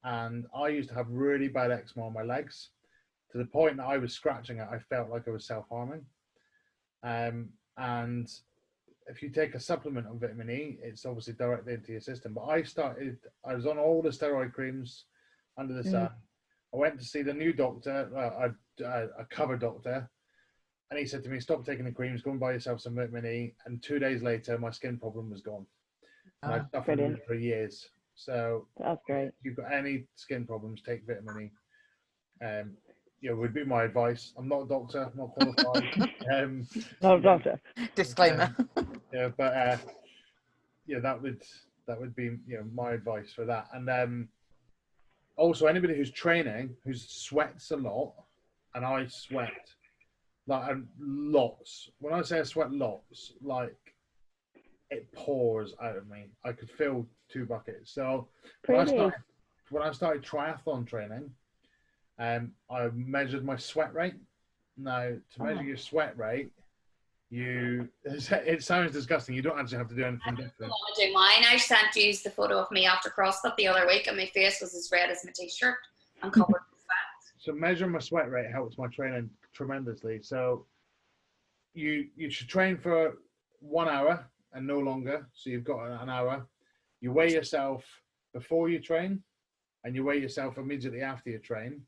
and I used to have really bad eczema on my legs, to the point that I was scratching it. I felt like I was self-harming. And if you take a supplement of vitamin E, it's obviously directly into your system. But I was on all the steroid creams under the sun. I went to see the new doctor, a cover doctor, and he said to me, stop taking the creams, go and buy yourself some vitamin E. And 2 days later, my skin problem was gone. And I've suffered with it for years. So that's great. if you've got any skin problems, take vitamin E. You know, would be my advice. I'm not a doctor, I'm not qualified. Not a doctor. Disclaimer. Yeah, but yeah, that would be, you know, my advice for that. And also anybody who's training, who sweats a lot, and I sweat like lots. When I say I sweat lots, like it pours out of me. I could fill 2 buckets. So when I started triathlon training, I measured my sweat rate. Now, to measure your sweat rate, it sounds disgusting. You don't actually have to do anything different. I want to do mine. I sent you the photo of me after CrossFit the other week, and my face was as red as my t-shirt and covered in sweat. So measuring my sweat rate helps my training tremendously. So you should train for 1 hour and no longer. So you've got an hour. You weigh yourself before you train, and you weigh yourself immediately after you train.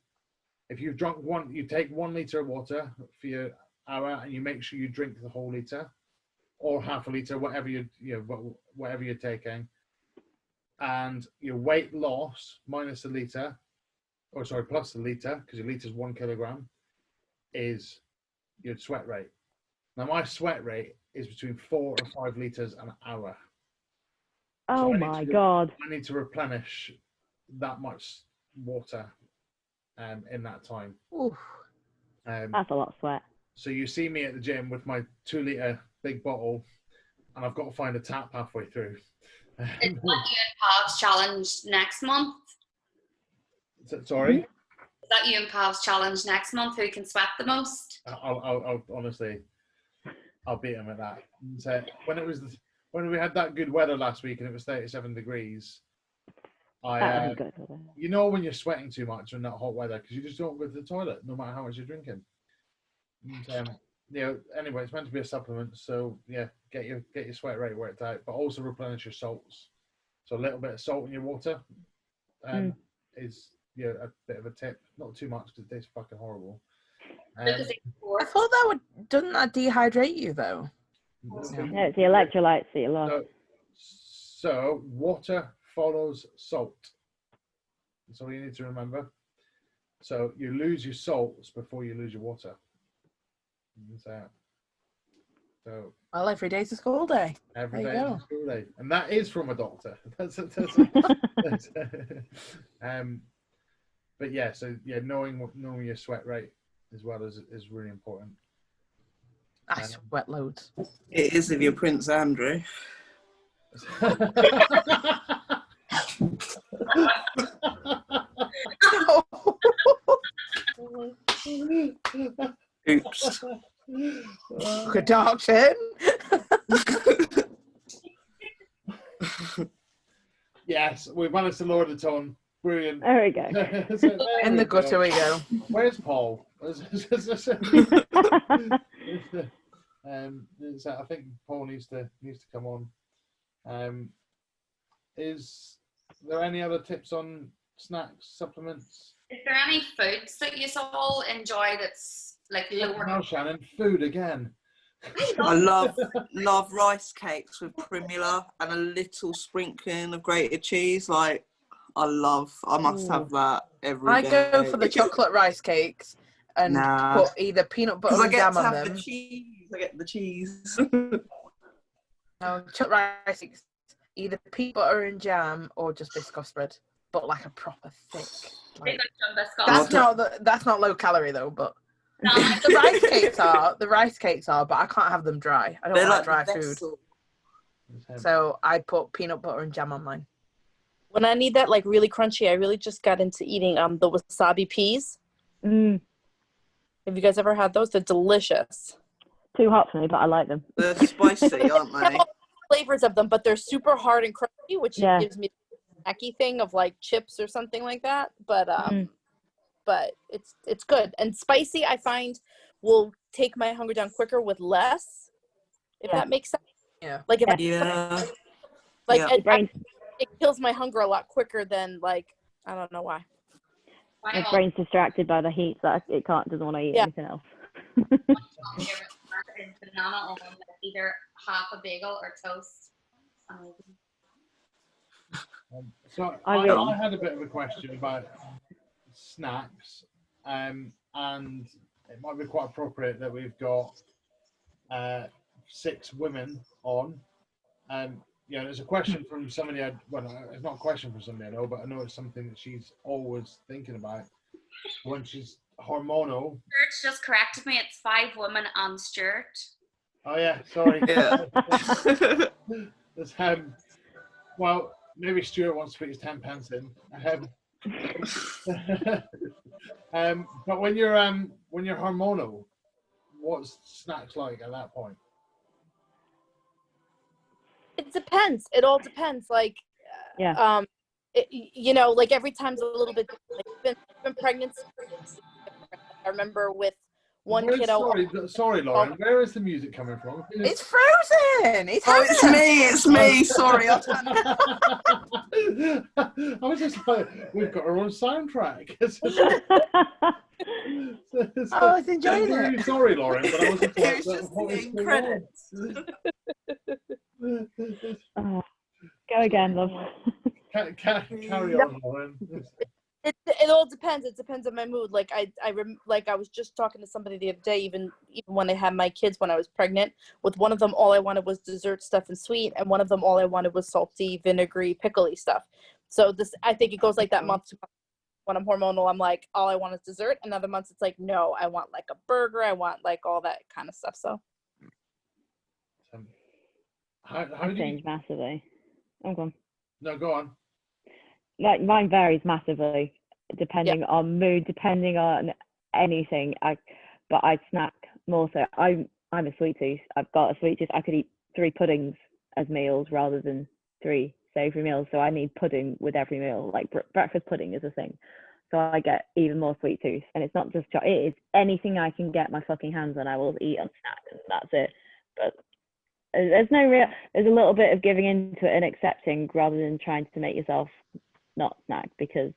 If you've drunk you take 1 liter of water for your hour, and you make sure you drink the whole liter or half a liter, whatever whatever you're taking. And your weight loss minus the liter, or sorry, plus the liter, because your liter is 1 kilogram, is your sweat rate. Now my sweat rate is between 4 and 5 liters an hour. Oh my God. I need to replenish that much water in that time. That's a lot of sweat. So you see me at the gym with my 2 liter big bottle, and I've got to find a tap halfway through. Is that you and Pav's challenge next month? Sorry? Is that you and Pav's challenge next month? Who can sweat the most? I'll honestly, I'll beat him at that. So when we had that good weather last week and it was 37 degrees, you know when you're sweating too much in that hot weather because you just don't go to the toilet no matter how much you're drinking. And, you know, anyway, it's meant to be a supplement, so yeah, get your sweat rate worked out, but also replenish your salts. So a little bit of salt in your water is a bit of a tip. Not too much because it tastes fucking horrible. I thought doesn't that dehydrate you though? Yeah, it's the electrolytes that you lost. So water follows salt. That's all you need to remember. So you lose your salts before you lose your water. So well, every day's a school day. Every day is a school day, and that is from a doctor. But yeah, so yeah, knowing your sweat rate as well is really important. I sweat loads. It is if you're Prince Andrew. Oops. Production. Yes, we managed to lower the tone. Brilliant. There we go. So there In we the go. gutter we go. Where's Paul? So I think Paul needs to come on. Is there any other tips on snacks, supplements? Is there any foods that you all enjoy that's like lower? No, Shannon, food again. I love rice cakes with primula and a little sprinkling of grated cheese. Like, I must have that every day. I go for the chocolate rice cakes and put either peanut butter and jam on them. I get the cheese. No, chocolate rice cakes, either peanut butter and jam or just Biscoff spread, but like a proper thick. Like, that's not low calorie though, but the rice cakes are, but I can't have them dry. I don't like dry food. So I put peanut butter and jam on mine. When I need that like really crunchy, I really just got into eating the wasabi peas. Mm. Have you guys ever had those? They're delicious. Too hot for me, but I like them. They're spicy, aren't I have they? all flavors of them, but they're super hard and crunchy, which gives me a snacky thing of like chips or something like that. But it's good. And spicy, I find, will take my hunger down quicker with less, if that makes sense. Yeah. Like if it kills my hunger a lot quicker than like, I don't know why. My brain's distracted by the heat, so it doesn't want to eat anything else. Banana on either half a bagel or toast. So I had a bit of a question about snacks, and it might be quite appropriate that we've got 6 women on. There's a question from somebody. It's not a question from somebody I know, but I know it's something that she's always thinking about when she's hormonal. Stuart just corrected me. It's 5 women and Stuart. Oh yeah, sorry. Yeah. Well, maybe Stuart wants to put his 10 pence in. But when you're hormonal, what's snacks like at that point? It depends. It all depends. Like, like every time's a little bit different. Like, even pregnancy. I remember with one kiddo. Sorry, Lauren. Where is the music coming from? It's Frozen. It's me. Sorry. I was just like, we've got our own soundtrack. I was enjoying it. Really sorry, Lauren, but I wasn't It was just the credits. Go again, love. Carry on, Lauren. It all depends. It depends on my mood. Like I was just talking to somebody the other day, even when I had my kids when I was pregnant. With one of them, all I wanted was dessert stuff and sweet, and one of them, all I wanted was salty, vinegary, pickly stuff. So I think it goes like that month to month. When I'm hormonal, I'm like, all I want is dessert. And other months, it's like, no, I want like a burger. I want like all that kind of stuff. So. How do you change massively? Oh, go on. No, go on. Like mine varies massively depending on mood, depending on anything. But I snack more so. I'm a sweet tooth. I've got a sweet tooth. I could eat 3 puddings as meals rather than 3 savoury meals. So I need pudding with every meal. Like breakfast pudding is a thing. So I get even more sweet tooth. And it's not just it is anything I can get my fucking hands on. I will eat on snacks, and that's it. But there's a little bit of giving into it and accepting rather than trying to make yourself not snack, because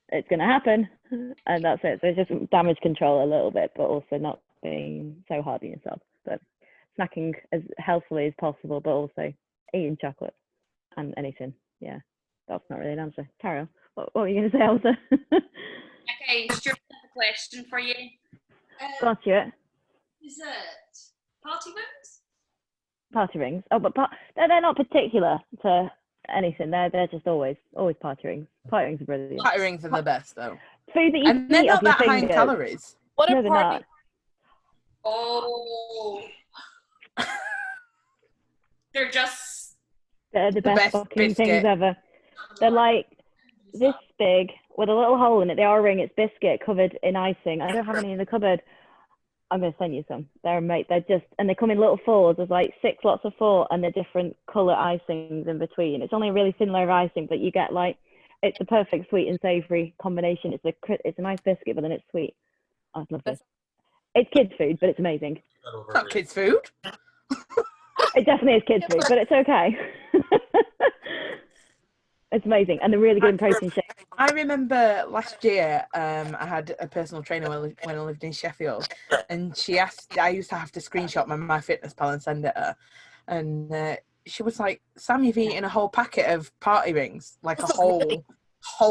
it's going to happen, and that's it. So it's just damage control a little bit, but also not being so hard on yourself. But snacking as healthfully as possible, but also eating chocolate and anything. Yeah, that's not really an answer. Carry on. What were you going to say, Elsa? Okay, Stuart, I have a question for you. Go on, Stuart. Is it party rings? Party rings. Oh, but they're not particular to anything. They're just always party rings. Party rings are brilliant. Party rings are the best though. Food that you and they're eat not off your that high in fingers. calories. What No, are they're party? not. Oh, they're just They're the The best best fucking biscuit. things ever. They're like this big with a little hole in it. They are a ring. It's biscuit covered in icing. I don't have any in the cupboard. I'm gonna send you some. They're mate. They're just, and they come in little fours. There's like 6 lots of 4, and they're different color icings in between. It's only a really thin layer of icing, but you get like, it's the perfect sweet and savory combination. It's a nice biscuit, but then it's sweet. I love this. It's kids' food, but it's amazing. It's not kids' food. It definitely is kids' food, but it's okay. It's amazing, and they're really good in protein shakes. I remember last year, I had a personal trainer when I lived in Sheffield, and she asked. I used to have to screenshot my MyFitnessPal and send it her, and she was like, "Sam, you've eaten a whole packet of party rings, like a whole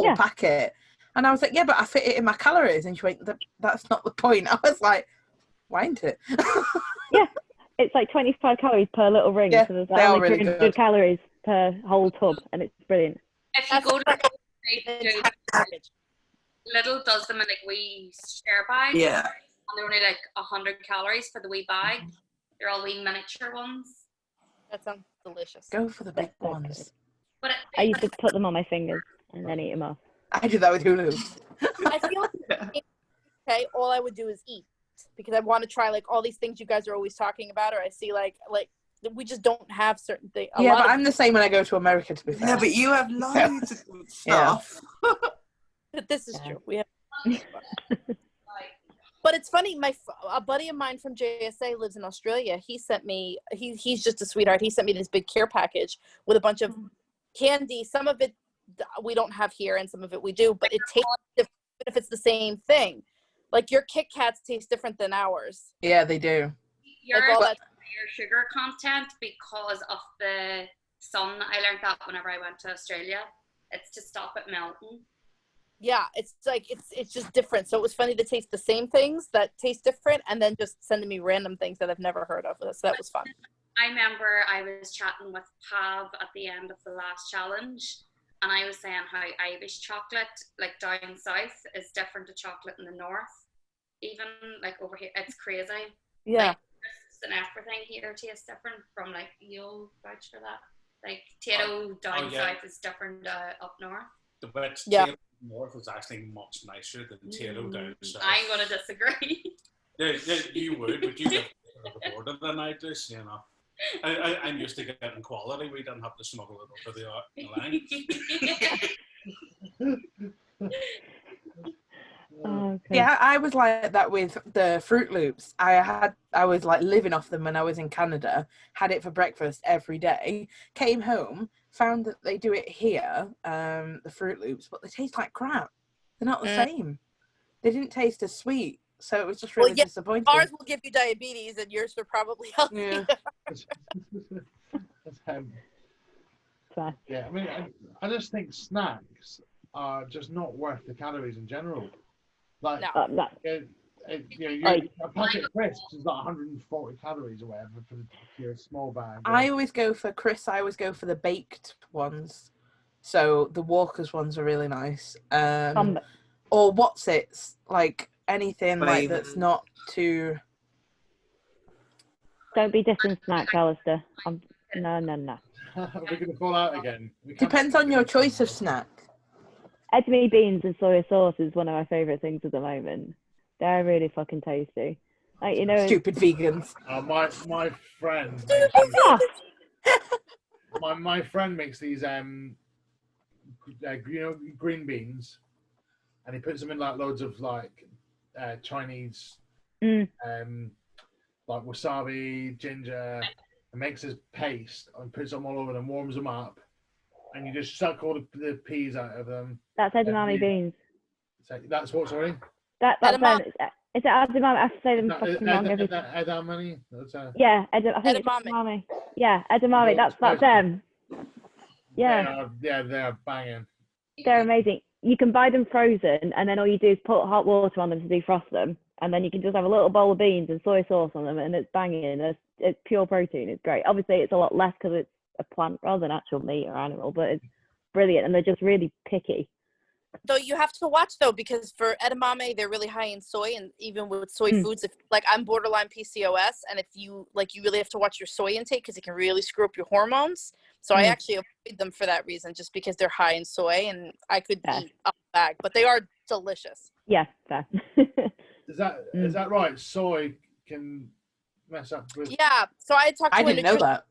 Yeah. packet." And I was like, "Yeah, but I fit it in my calories." And she went, "That's not the point." I was like, "Why isn't it?" Yeah, it's like 25 calories per little ring, Yeah, so there's they are only really 300 good. calories per whole tub, and it's brilliant. if you go to they do, package. Lidl does them in like wee share bags. Yeah. And they're only like 100 calories for the wee bag. They're all wee miniature ones. That sounds delicious. Go for the big So ones. good. But I used to put them on my fingers and then eat them off. I do that with Hulu. I feel like okay, all I would do is eat because I want to try like all these things you guys are always talking about, or I see like we just don't have certain things. Yeah, but I'm the same when I go to America, to be fair. Yeah, but you have loads of good Yeah. stuff. But this is Yeah. true. We have, but it's funny. A buddy of mine from JSA lives in Australia. He sent me. He's just a sweetheart. He sent me this big care package with a bunch of candy. Some of it we don't have here, and some of it we do. But it tastes different if it's the same thing. Like your Kit Kats taste different than ours. Yeah, they do. you're Like all that. higher sugar content because of the sun. I learned that whenever I went to Australia. It's to stop it melting. Yeah, it's like it's just different. So it was funny to taste the same things that taste different, and then just sending me random things that I've never heard of. So that was fun. I remember I was chatting with Pav at the end of the last challenge, and I was saying how Irish chocolate, like down south, is different to chocolate in the north. Even like over here, it's crazy. Yeah. Like, crisps and everything here tastes different from like you'll vouch for that. Like potato down south is different up north. The wet Yeah. tail north is actually much nicer than tail down south. I'm gonna disagree. Yeah, you would, but you get the border than I do, you know. I'm used to getting quality. We don't have to smuggle it over the line. Okay. Yeah, I was like that with the Fruit Loops. I was like living off them when I was in Canada, had it for breakfast every day, came home, found that they do it here, the Fruit Loops, but they taste like crap. They're not the same. They didn't taste as sweet, so it was just really disappointing. Ours will give you diabetes, and yours are probably healthy. Yeah. Fair. Yeah, I mean, I just think snacks are just not worth the calories in general. Like, No. No. a packet of crisps is like 140 calories or whatever for your small bag. I always go for the baked ones. So the Walker's ones are really nice. Or what's it's like anything like that's not too. Don't be dissing snacks, Alistair. No. We're going to fall out again. Depends on your choice of snack. Edamame beans and soy sauce is one of my favourite things at the moment. They're really fucking tasty. Like, you know, Stupid vegans. My friend my friend makes these green beans, and he puts them in like loads of like Chinese like wasabi, ginger, and makes his paste and puts them all over them, warms them up, and you just suck all the peas out of them. that's edamame beans. So that's what, sorry? That's Edamame. Is it edamame? I have to say them fucking wrong every time. Edamame? Yeah, I think it's Edamame. edamame. Yeah, edamame. That's them. Yeah, They are banging. they're amazing. You can buy them frozen, and then all you do is put hot water on them to defrost them, and then you can just have a little bowl of beans and soy sauce on them, and it's banging. It's pure protein. It's great. Obviously, it's a lot less because it's a plant rather than actual meat or animal, but it's brilliant, and they're just really picky. So you have to watch though, because for edamame, they're really high in soy, and even with soy foods, if like I'm borderline PCOS, and if you like, you really have to watch your soy intake because it can really screw up your hormones. So I actually avoid them for that reason, just because they're high in soy, and I could eat a bag, but they are delicious. Yeah, fair. Is that right? Soy can mess up with. Yeah. So I had talked to I a didn't know that.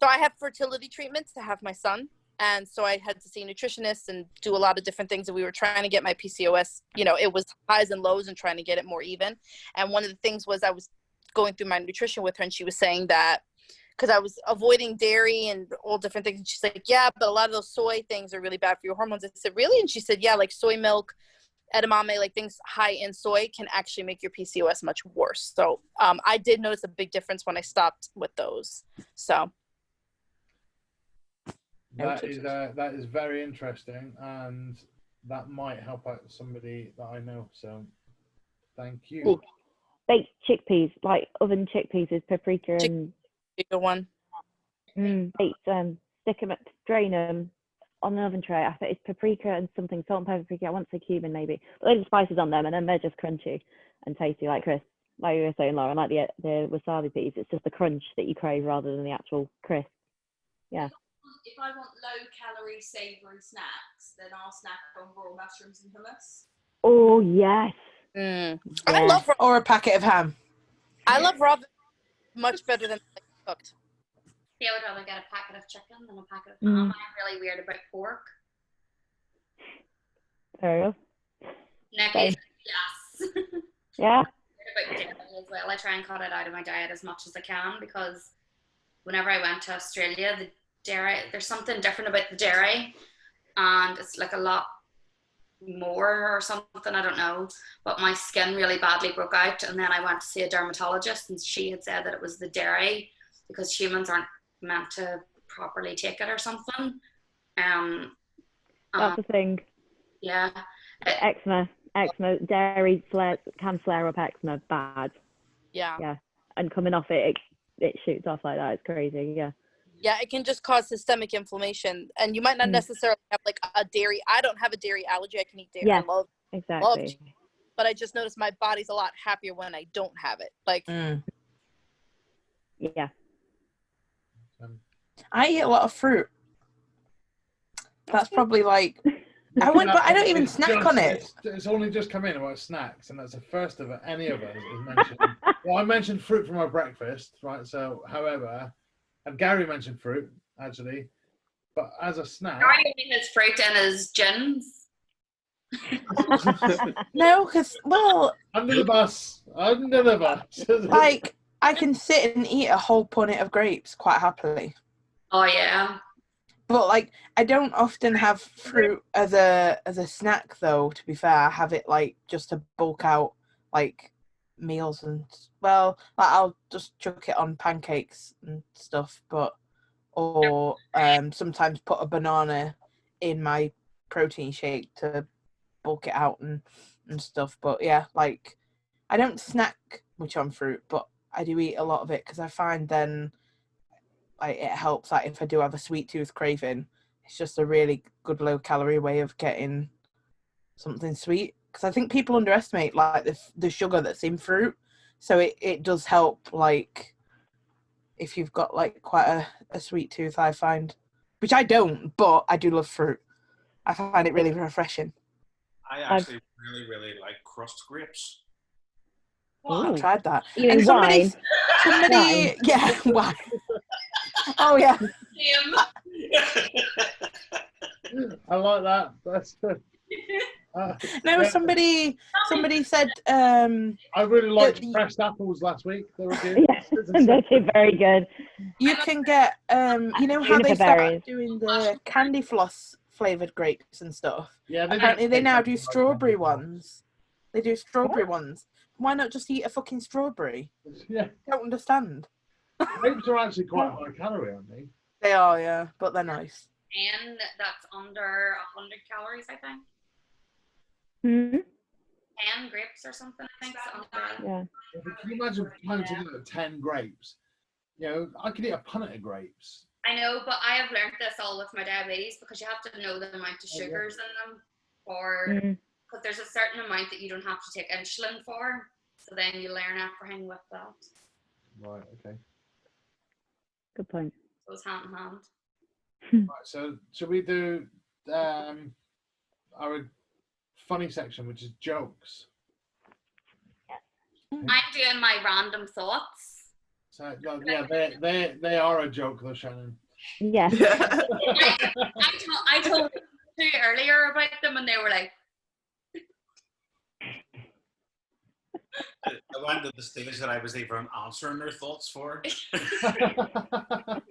So I have fertility treatments to have my son. And so I had to see a nutritionist and do a lot of different things. And we were trying to get my PCOS, it was highs and lows and trying to get it more even. And one of the things was I was going through my nutrition with her, and she was saying that because I was avoiding dairy and all different things. And she's like, yeah, but a lot of those soy things are really bad for your hormones. I said, really? And she said, yeah, like soy milk, edamame, like things high in soy can actually make your PCOS much worse. So I did notice a big difference when I stopped with those. So. That is very interesting, and that might help out somebody that I know. So, thank you. Cool. Baked chickpeas, like oven chickpeas, is paprika and good one. Baked, stick them, drain them on an oven tray. I think it's paprika and something, salt and pepper, paprika. I want to say cumin maybe, but loads of spices on them, and then they're just crunchy and tasty, like Chris, like you were saying, Laura. Like the wasabi peas, it's just the crunch that you crave rather than the actual crisp. Yeah. If I want low-calorie, savoury snacks, then I'll snack on raw mushrooms and hummus. Oh, yes. I love raw. Or a packet of ham. I love raw much better than cooked. Yeah, I would rather get a packet of chicken than a packet of ham. I'm really weird about pork. Fair enough. Nikki, yes. Yeah. About dairy as well. I try and cut it out of my diet as much as I can, because whenever I went to Australia, the dairy, there's something different about the dairy, and it's like a lot more or something, I don't know, but my skin really badly broke out, and then I went to see a dermatologist, and she had said that it was the dairy because humans aren't meant to properly take it or something. That's the thing. Yeah. Eczema, dairy can flare up eczema bad. Yeah, and coming off it shoots off like that. It's crazy. Yeah, it can just cause systemic inflammation, and you might not necessarily have like a dairy. I don't have a dairy allergy. I can eat dairy. Yeah, I love exactly. But I just noticed my body's a lot happier when I don't have it. Like, yeah. I eat a lot of fruit. That's probably like but I don't even snack on it. It's only just come in about snacks, and that's the first of any of us has mentioned. Well, I mentioned fruit for my breakfast, right? So, however, and Gary mentioned fruit actually, but as a snack, Gary only has fruit in his gins. No, because under the bus. Like I can sit and eat a whole punnet of grapes quite happily. Oh yeah. But like I don't often have fruit as a snack though, to be fair. I have it like just to bulk out like meals, and like I'll just chuck it on pancakes and stuff, or sometimes put a banana in my protein shake to bulk it out and stuff. But yeah, like I don't snack much on fruit, but I do eat a lot of it because I find then like it helps. Like if I do have a sweet tooth craving, it's just a really good low calorie way of getting something sweet. Because I think people underestimate like the sugar that's in fruit, so it does help. Like if you've got like quite a sweet tooth, I find, which I don't, but I do love fruit. I find it really refreshing. I actually really like crushed grapes. I've tried that. You And mean somebody, wine? yeah, wine. Oh yeah. I like that. That's good. No, somebody said. I really liked pressed apples last week. They were good. Yes, they're very good. You can get you know how they started doing the candy floss flavored grapes and stuff. Yeah, apparently they now do strawberry ones. They do strawberry ones. Why not just eat a fucking strawberry? Yeah, don't understand. Grapes are actually quite high calorie, aren't they? They are, yeah, but they're nice. And that's under 100 calories, I think. 10 grapes or something, I think. Yeah. Can you imagine planting 10 grapes? You know, I could eat a punnet of grapes. I know, but I have learned this all with my diabetes, because you have to know the amount of sugars in them. for, Mm. because there's a certain amount that you don't have to take insulin for. So then you learn everything with that. Right. Okay. Good point. So it's hand in hand. Right. So should we do our funny section, which is jokes? I'm doing my random thoughts. So yeah, they are a joke though, Shannon. Yes. I told you earlier about them, and they were like, I went to the stage that I was even answering their thoughts for. And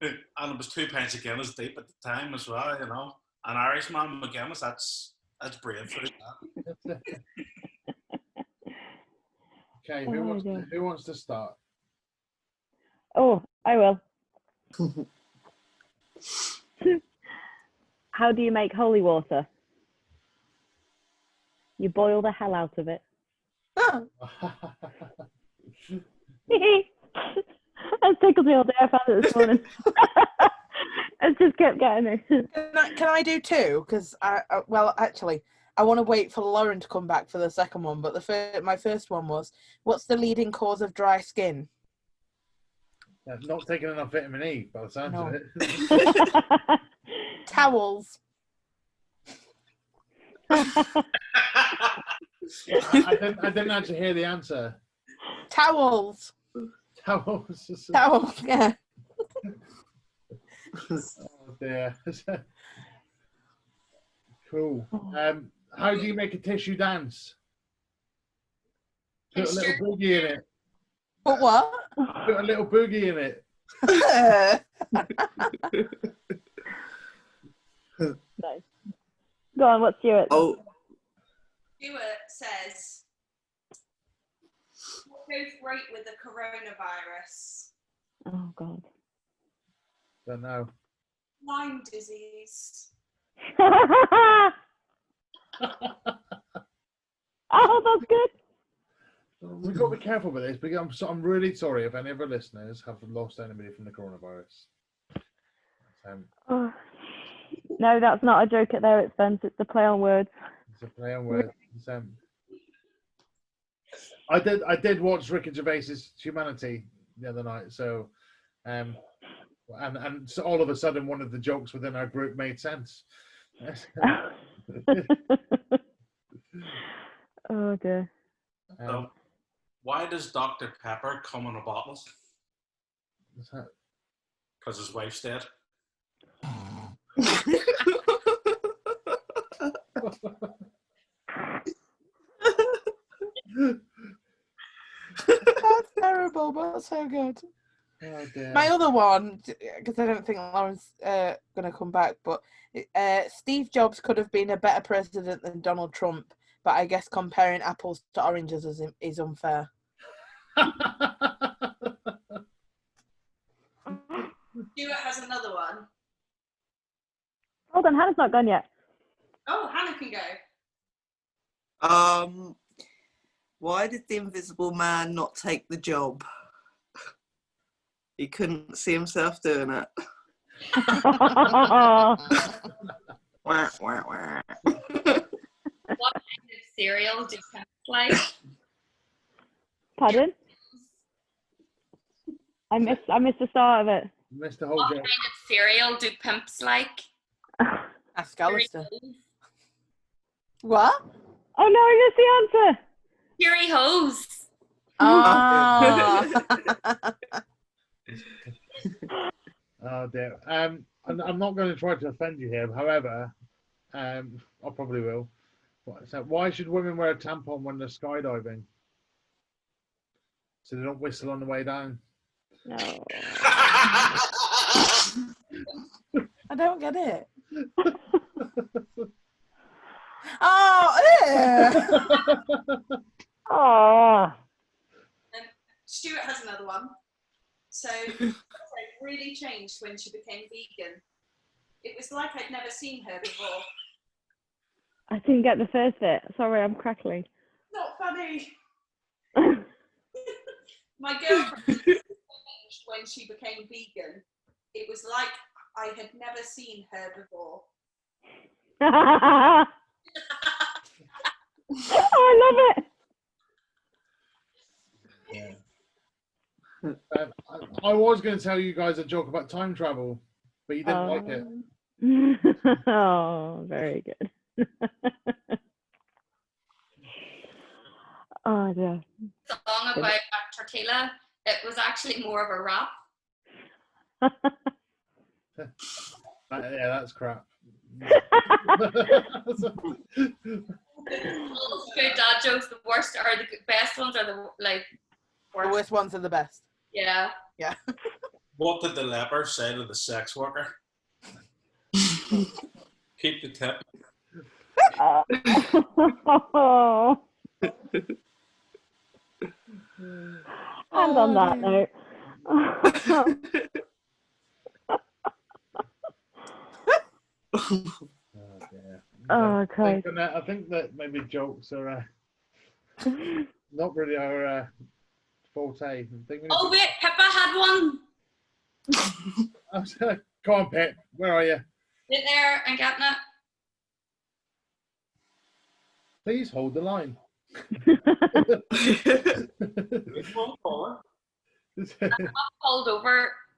it was 2 pints of Guinness deep at the time as well, you know. An Irishman with Guinness, that's brave for it. Okay, Oh, dear. who wants to start? Oh, I will. How do you make holy water? You boil the hell out of it. I was tickled the whole day. I found it this morning. It's just kept getting me. Can I do two? Because well, actually, I want to wait for Lauren to come back for the second one. But my first one was, what's the leading cause of dry skin? Not taking enough vitamin E by the sounds No. of it. Towels. I didn't actually hear the answer. Towels. Towels. Towels. Yeah. Oh dear. Cool. How do you make a tissue dance? Put a little boogie in it. But what? Put a little boogie in it. Nice. Go on, what's Stuart? Oh, Stuart says, what goes great with the coronavirus? Oh, God. Don't know. Lyme disease. Oh, that's good. We've got to be careful with this because I'm really sorry if any of our listeners have lost anybody from the coronavirus. Oh. No, that's not a joke at their expense. It's a play on words. It's a play on words. I did watch Ricky Gervais's Humanity the other night, so and so all of a sudden one of the jokes within our group made sense. Oh dear. So, why does Dr. Pepper come in a bottle? What's that? Because his wife's dead. That's terrible, but so good. Oh dear. My other one, because I don't think Lauren's going to come back, but Steve Jobs could have been a better president than Donald Trump, but I guess comparing apples to oranges is unfair. Stuart has another one. Hold on, Hannah's not gone yet. Oh, Hannah can go. why did the Invisible Man not take the job? He couldn't see himself doing it. Wah, wah, wah. what kind of cereal do pimps like? Pardon? I missed the start of it. Missed the whole What joke. kind of cereal do pimps like? Ask Alistair. What? Oh no, I missed the answer. Fury hose. Ah. Oh dear. I'm not going to try to offend you here. However, I probably will. So why should women wear a tampon when they're skydiving? So they don't whistle on the way down. No. I don't get it. Oh, yeah. Oh. Stuart has another one. So, really changed when she became vegan. It was like I'd never seen her before. I didn't get the first bit. Sorry, I'm crackling. Not funny. My girlfriend changed when she became vegan. It was like I had never seen her before. I love it. Yeah. I was going to tell you guys a joke about time travel, but you didn't like it. Oh, very good. Oh, dear. Song about a tortilla. It was actually more of a rap. Yeah, that's crap. Good dad jokes. The worst are the best ones are the The worst. worst ones are the best. Yeah. Yeah. What did the leper say to the sex worker? Keep the tip. And on that note. Oh, dear. Oh, Christ. I think that maybe jokes are not really our forte. I think we need Oh wait, Pippa had one. Go on, Pip. Where are you? Sit there and getting it. Please hold the line.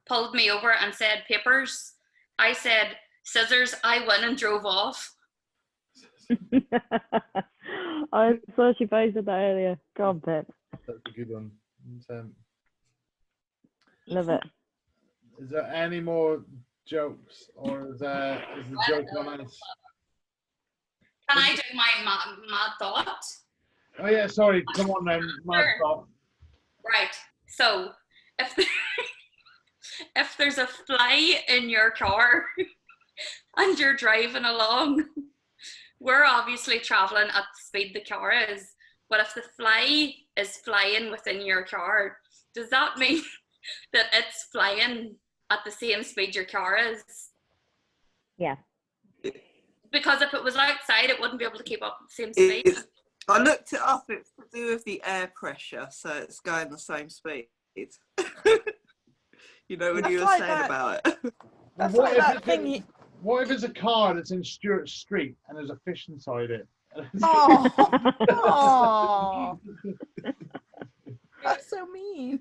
Pulled me over and said papers. I said scissors. I went and drove off. I saw she posted that earlier. Go on, Pip. That's a good one. Love it. Is there any more jokes, or is the joke on us? Can I do my mad thought? Oh yeah, sorry. Come on then, mad thought. Right. So if if there's a fly in your car and you're driving along, we're obviously traveling at the speed the car is. But if the fly is flying within your car, does that mean that it's flying at the same speed your car is? Yeah. Because if it was outside, it wouldn't be able to keep up the same speed. I looked it up. It's to do with the air pressure, so it's going the same speed. You know when you were That's like saying that. about it. That's What like if that it's thing. What if it's a car that's in Stewart Street and there's a fish inside it? Oh, that's so mean.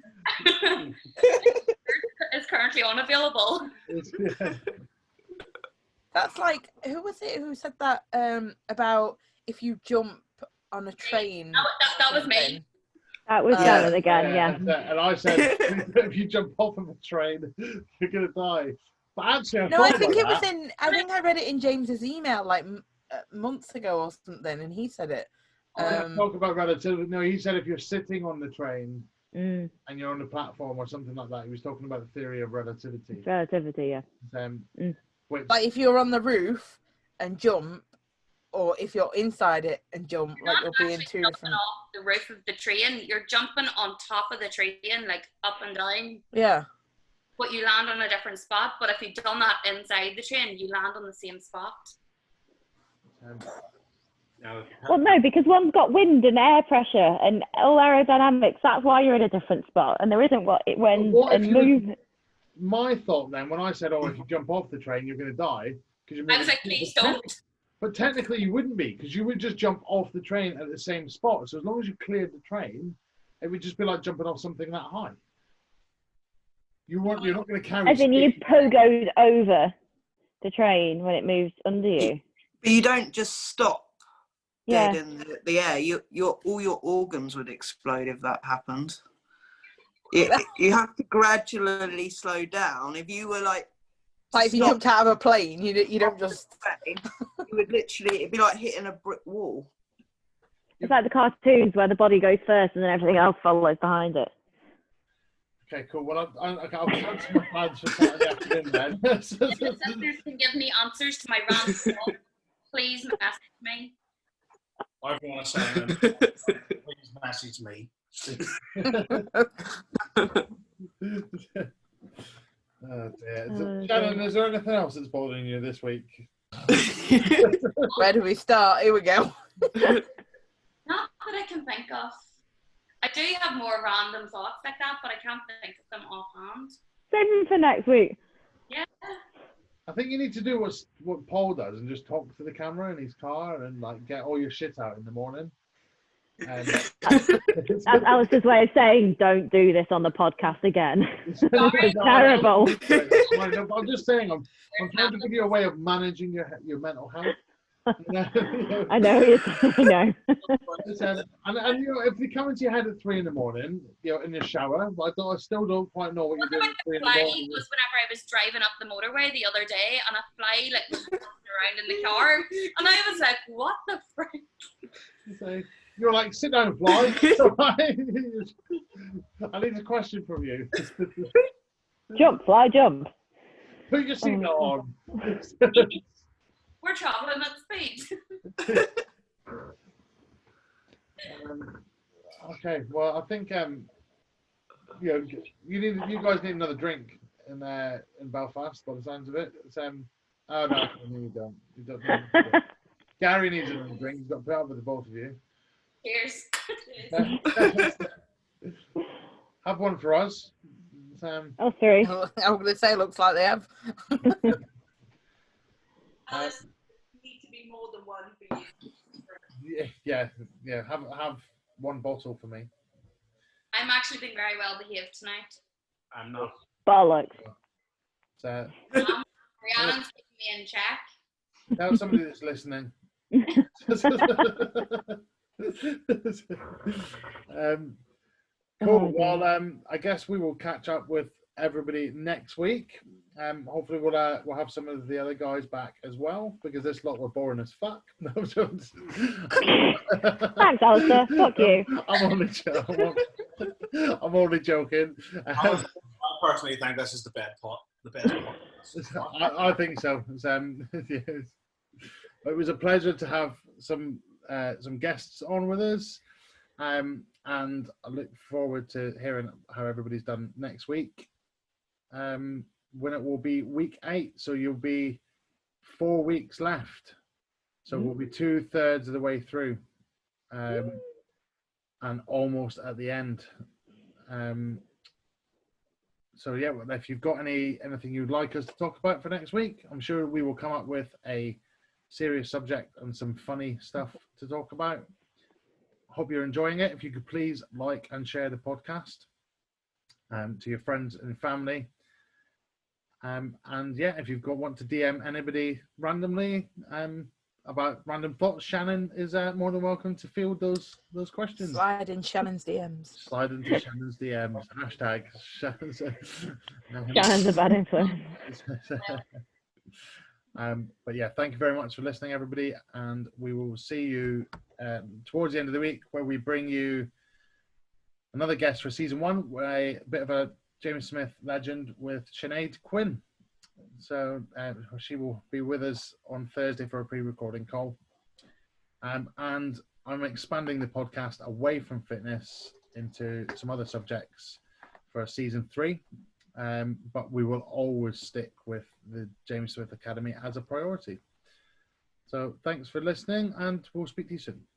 It's currently unavailable. That's like, who was it who said that about if you jump on a train? That was me. That was Shannon again, yeah. And I said, if you jump off of a train, you're gonna die. But actually, I think it was in. I think I read it in James's email like months ago or something, and he said it. Talk about relativity. No, he said if you're sitting on the train Mm. and you're on the platform or something like that, he was talking about the theory of relativity. Relativity, yeah. Which, like if you're on the roof and jump, or if you're inside it and jump, You're like not you'll be in actually two jumping different. off the roof of the train. You're jumping on top of the train, like up and down. Yeah. But you land on a different spot. But if you've done that inside the train, you land on the same spot. Well, no, because one's got wind and air pressure and all aerodynamics. That's why you're in a different spot, and there isn't move. My thought then, when I said, "Oh, if you jump off the train, you're going to die," because I was like, "Please don't." But technically, you wouldn't be, because you would just jump off the train at the same spot. So as long as you cleared the train, it would just be like jumping off something that high. You're not going to carry. As in, you pogoed over the train when it moves under you. But you don't just stop Yeah. dead in the air. All your organs would explode if that happened. You have to gradually slow down. If you were like if you jumped out of a plane, you don't just. You would literally, it'd be like hitting a brick wall. It's like the cartoons where the body goes first and then everything else follows behind it. Okay, cool. Well, I'll cancel my plans for Saturday afternoon then. If the listeners can give me answers to my random thoughts, please message me. I want to say, please message me. Oh dear. Shannon, is there anything else that's bothering you this week? Where do we start? Here we go. Not that I can think of. I do have more random thoughts like that, but I can't think of them offhand. Save them for next week. Yeah. think you need to do what Paul does and just talk to the camera in his car and like get all your shit out in the morning. That's Alice's way of saying, don't do this on the podcast again. It's terrible. I'm just saying, I'm trying to give you a way of managing your mental health. I know. And you know, if they come into your head at 3 a.m, you know, in your shower, I still don't quite know what you're doing at 3 fly a.m. was whenever I was driving up the motorway the other day, and a fly like was walking around in the car, and I was like, "What the frick?" So you're like, "Sit down, fly." I need a question from you. Jump, fly, jump. Put your seatbelt on. We're traveling at speed. Okay, well, I think you know, you guys need another drink in Belfast, by the sounds of it. It's oh no, you don't. You don't need it. Gary needs another drink. He's got to put up with the both of you. Cheers. Have one for us. Oh, sorry. I'm going to say, looks like they have. Alice, need to be more than one for you. Yeah. Have one bottle for me. I'm actually being very well behaved tonight. I'm not. Bollocks. So, Rhiannon's keeping me in check. tell somebody that's listening. Cool. Well, I guess we will catch up with everybody next week. Hopefully we'll have some of the other guys back as well, because this lot were boring as fuck. Thanks, Alistair. Fuck you. I'm only joking. I personally think this is the best part. I think so. Yes. It was a pleasure to have some guests on with us, and I look forward to hearing how everybody's done next week. When it will be week 8, so you'll be 4 weeks left. So we'll be 2/3 of the way through, and almost at the end. So yeah, well, if you've got anything you'd like us to talk about for next week, I'm sure we will come up with a serious subject and some funny stuff to talk about. Hope you're enjoying it. If you could please like and share the podcast to your friends and family. And yeah, if you've want to DM anybody randomly about random thoughts, Shannon is more than welcome to field those questions. Slide in Shannon's DMs. Slide into Shannon's DMs. Hashtag Shannon's. Shannon's a bad influence. But yeah, thank you very much for listening, everybody, and we will see you towards the end of the week, where we bring you another guest for season 1, a bit of a James Smith legend with Sinead Quinn. So she will be with us on Thursday for a pre-recording call. And I'm expanding the podcast away from fitness into some other subjects for season 3. But we will always stick with the James Smith Academy as a priority. So thanks for listening, and we'll speak to you soon.